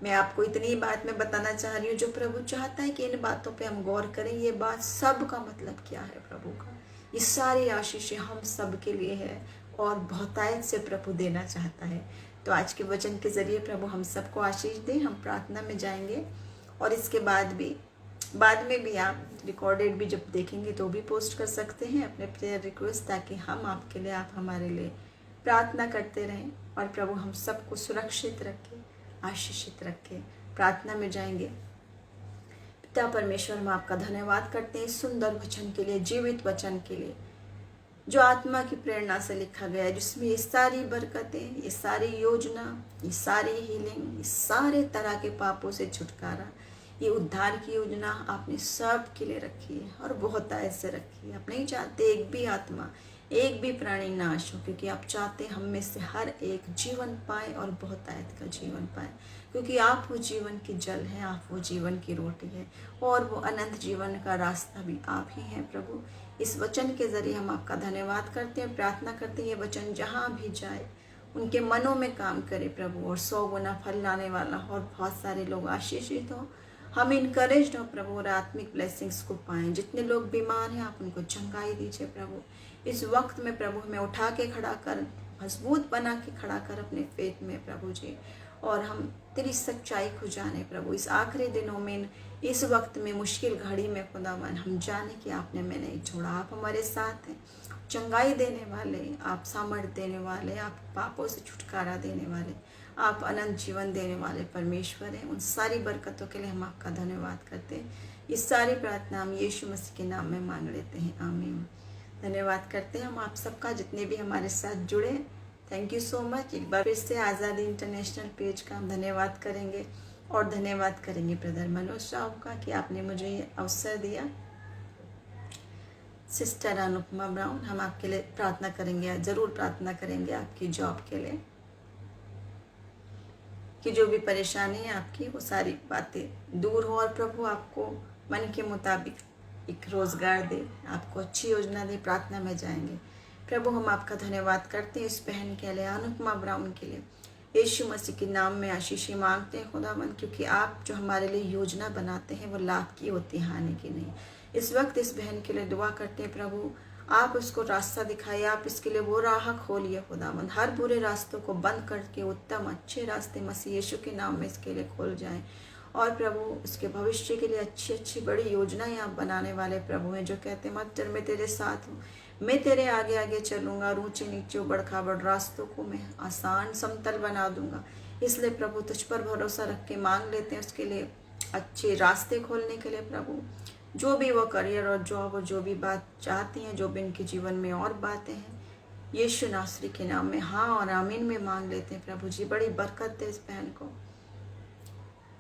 S1: मैं आपको इतनी बात मैं बताना चाह रही हूँ, जो प्रभु चाहता है कि इन बातों पे हम गौर करें। ये बात सब का मतलब क्या है प्रभु का? ये सारी आशीषें हम सब के लिए है, और बहुतायत से प्रभु देना चाहता है। तो आज के वचन के ज़रिए प्रभु हम सबको आशीष दें। हम प्रार्थना में जाएंगे, और इसके बाद में भी आप रिकॉर्डेड भी जब देखेंगे तो भी पोस्ट कर सकते हैं अपने प्रेयर रिक्वेस्ट, ताकि हम आपके लिए, आप हमारे लिए प्रार्थना करते रहें, और प्रभु हम सबको सुरक्षित रखे, आशीषित रखे। प्रार्थना में जाएंगे। पिता परमेश्वर, हम आपका धन्यवाद करते हैं सुंदर वचन के लिए, जीवित वचन के लिए, जो आत्मा की प्रेरणा से लिखा गया है, जिसमें ये सारी बरकतें, ये सारी योजना, ये सारी हीलिंग, ये सारे तरह के पापों से छुटकारा, ये उद्धार की योजना आपने सब के लिए रखी है, और बहुत ऐसे रखी है। आप नहीं चाहते एक भी आत्मा, एक भी प्राणी नाश हो, क्योंकि आप चाहते हम में से हर एक जीवन पाए, और बहुत आयत का जीवन पाए, क्योंकि आप वो जीवन की जल हैं, आप वो जीवन की रोटी है, और वो अनंत जीवन का रास्ता भी आप ही हैं प्रभु। इस वचन के ज़रिए हम आपका धन्यवाद करते हैं, प्रार्थना करते हैं ये वचन जहाँ भी जाए उनके मनों में काम करे प्रभु, और 100 गुना फल लाने वाला हो, और बहुत सारे लोग आशीषित हों, हम इनकरेज्ड हो प्रभु, और आत्मिक ब्लेसिंग्स को पाएं। जितने लोग बीमार हैं आप उनको चंगाई दीजिए प्रभु। इस वक्त में प्रभु हमें उठा के खड़ा कर, मजबूत बना के खड़ा कर अपने फेथ में प्रभु जी, और हम तेरी सच्चाई को जाने प्रभु। इस आखिरी दिनों में, इस वक्त में, मुश्किल घड़ी में खुदावन, हम जाने कि आपने मैं नहीं छोड़ा, आप हमारे साथ हैं। चंगाई देने वाले आप, सामर्थ्य देने वाले आप, पापों से छुटकारा देने वाले आप, अनंत जीवन देने वाले परमेश्वर हैं। उन सारी बरकतों के लिए हम आपका धन्यवाद करते हैं। ये सारी प्रार्थना हम यीशु मसीह के नाम में मांग लेते हैं, आमीन। धन्यवाद करते हैं हम आप सबका, जितने भी हमारे साथ जुड़े। Thank you so much. एक बार फिर से आज़ादी इंटरनेशनल पेज का हम धन्यवाद करेंगे, और धन्यवाद करेंगे ब्रदर मनोज राव का कि आपने मुझे ये अवसर दिया। सिस्टर अनुपमा ब्राउन, हम आपके लिए प्रार्थना करेंगे, ज़रूर प्रार्थना करेंगे आपकी जॉब के लिए, कि जो भी परेशानी है आपकी वो सारी बातें दूर हो, और प्रभु आपको मन के मुताबिक एक रोज़गार दे, आपको अच्छी योजना दे। प्रार्थना में जाएंगे। प्रभु हम आपका धन्यवाद करते हैं इस बहन के लिए, अनुपमा ब्राउन के लिए, यीशु मसीह के नाम में आशीषें मांगते हैं खुदावन, क्योंकि आप जो हमारे लिए योजना बनाते हैं वो लाभ की होती है, हानि की नहीं। इस वक्त इस बहन के लिए दुआ करते हैं प्रभु, आप उसको रास्ता दिखाइए, आप इसके लिए वो राह खोलिए खुदावन। हर बुरे रास्तों को बंद करके उत्तम अच्छे रास्ते मसीह यीशु के नाम में इसके लिए खोल जाएं। और प्रभु उसके भविष्य के लिए अच्छी अच्छी बड़ी योजनाएं आप बनाने वाले प्रभु हैं, जो कहते मत डर, मैं तेरे साथ हूँ, मैं तेरे आगे आगे चलूँगा, ऊंचे नीचे उबड़ खाबड़ रास्तों को मैं आसान समतल बना दूंगा। इसलिए प्रभु तुझ पर भरोसा रख के मांग लेते हैं उसके लिए अच्छे रास्ते खोलने के लिए प्रभु। जो भी वो करियर और जॉब और जो भी बात चाहती हैं, जो भी इनके जीवन में और बातें हैं, यीशु नासरी के नाम में हाँ और आमीन में मांग लेते हैं प्रभु जी। बड़ी बरकत दे इस बहन को,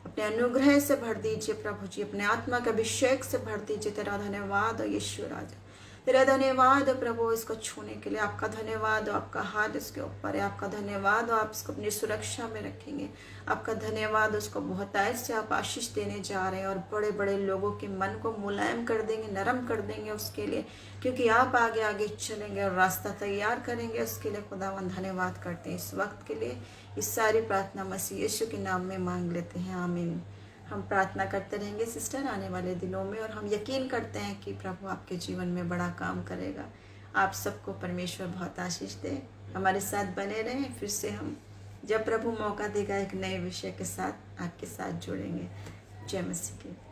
S1: अपने अनुग्रह से भर दीजिए प्रभु जी, अपने आत्मा के अभिषेक से भर दीजिए। तेरा धन्यवाद और यीशु राजा, तेरा धन्यवाद हो प्रभु इसको छूने के लिए, आपका धन्यवाद हो, आपका हाथ इसके ऊपर है, आपका धन्यवाद हो, आप इसको अपनी सुरक्षा में रखेंगे। आपका धन्यवाद, उसको बहुतायत से आप आशीष देने जा रहे हैं और बड़े बड़े लोगों के मन को मुलायम कर देंगे, नरम कर देंगे उसके लिए, क्योंकि आप आगे आगे चलेंगे और रास्ता तैयार करेंगे उसके लिए। खुदावन धन्यवाद करते हैं इस वक्त के लिए। इस सारी प्रार्थना मसीह यीशु के नाम में मांग लेते हैं, आमीन। हम प्रार्थना करते रहेंगे सिस्टर आने वाले दिनों में, और हम यकीन करते हैं कि प्रभु आपके जीवन में बड़ा काम करेगा। आप सबको परमेश्वर बहुत आशीष दे। हमारे साथ बने रहें, फिर से हम जब प्रभु मौका देगा एक नए विषय के साथ आपके साथ जुड़ेंगे। जय मसीह की।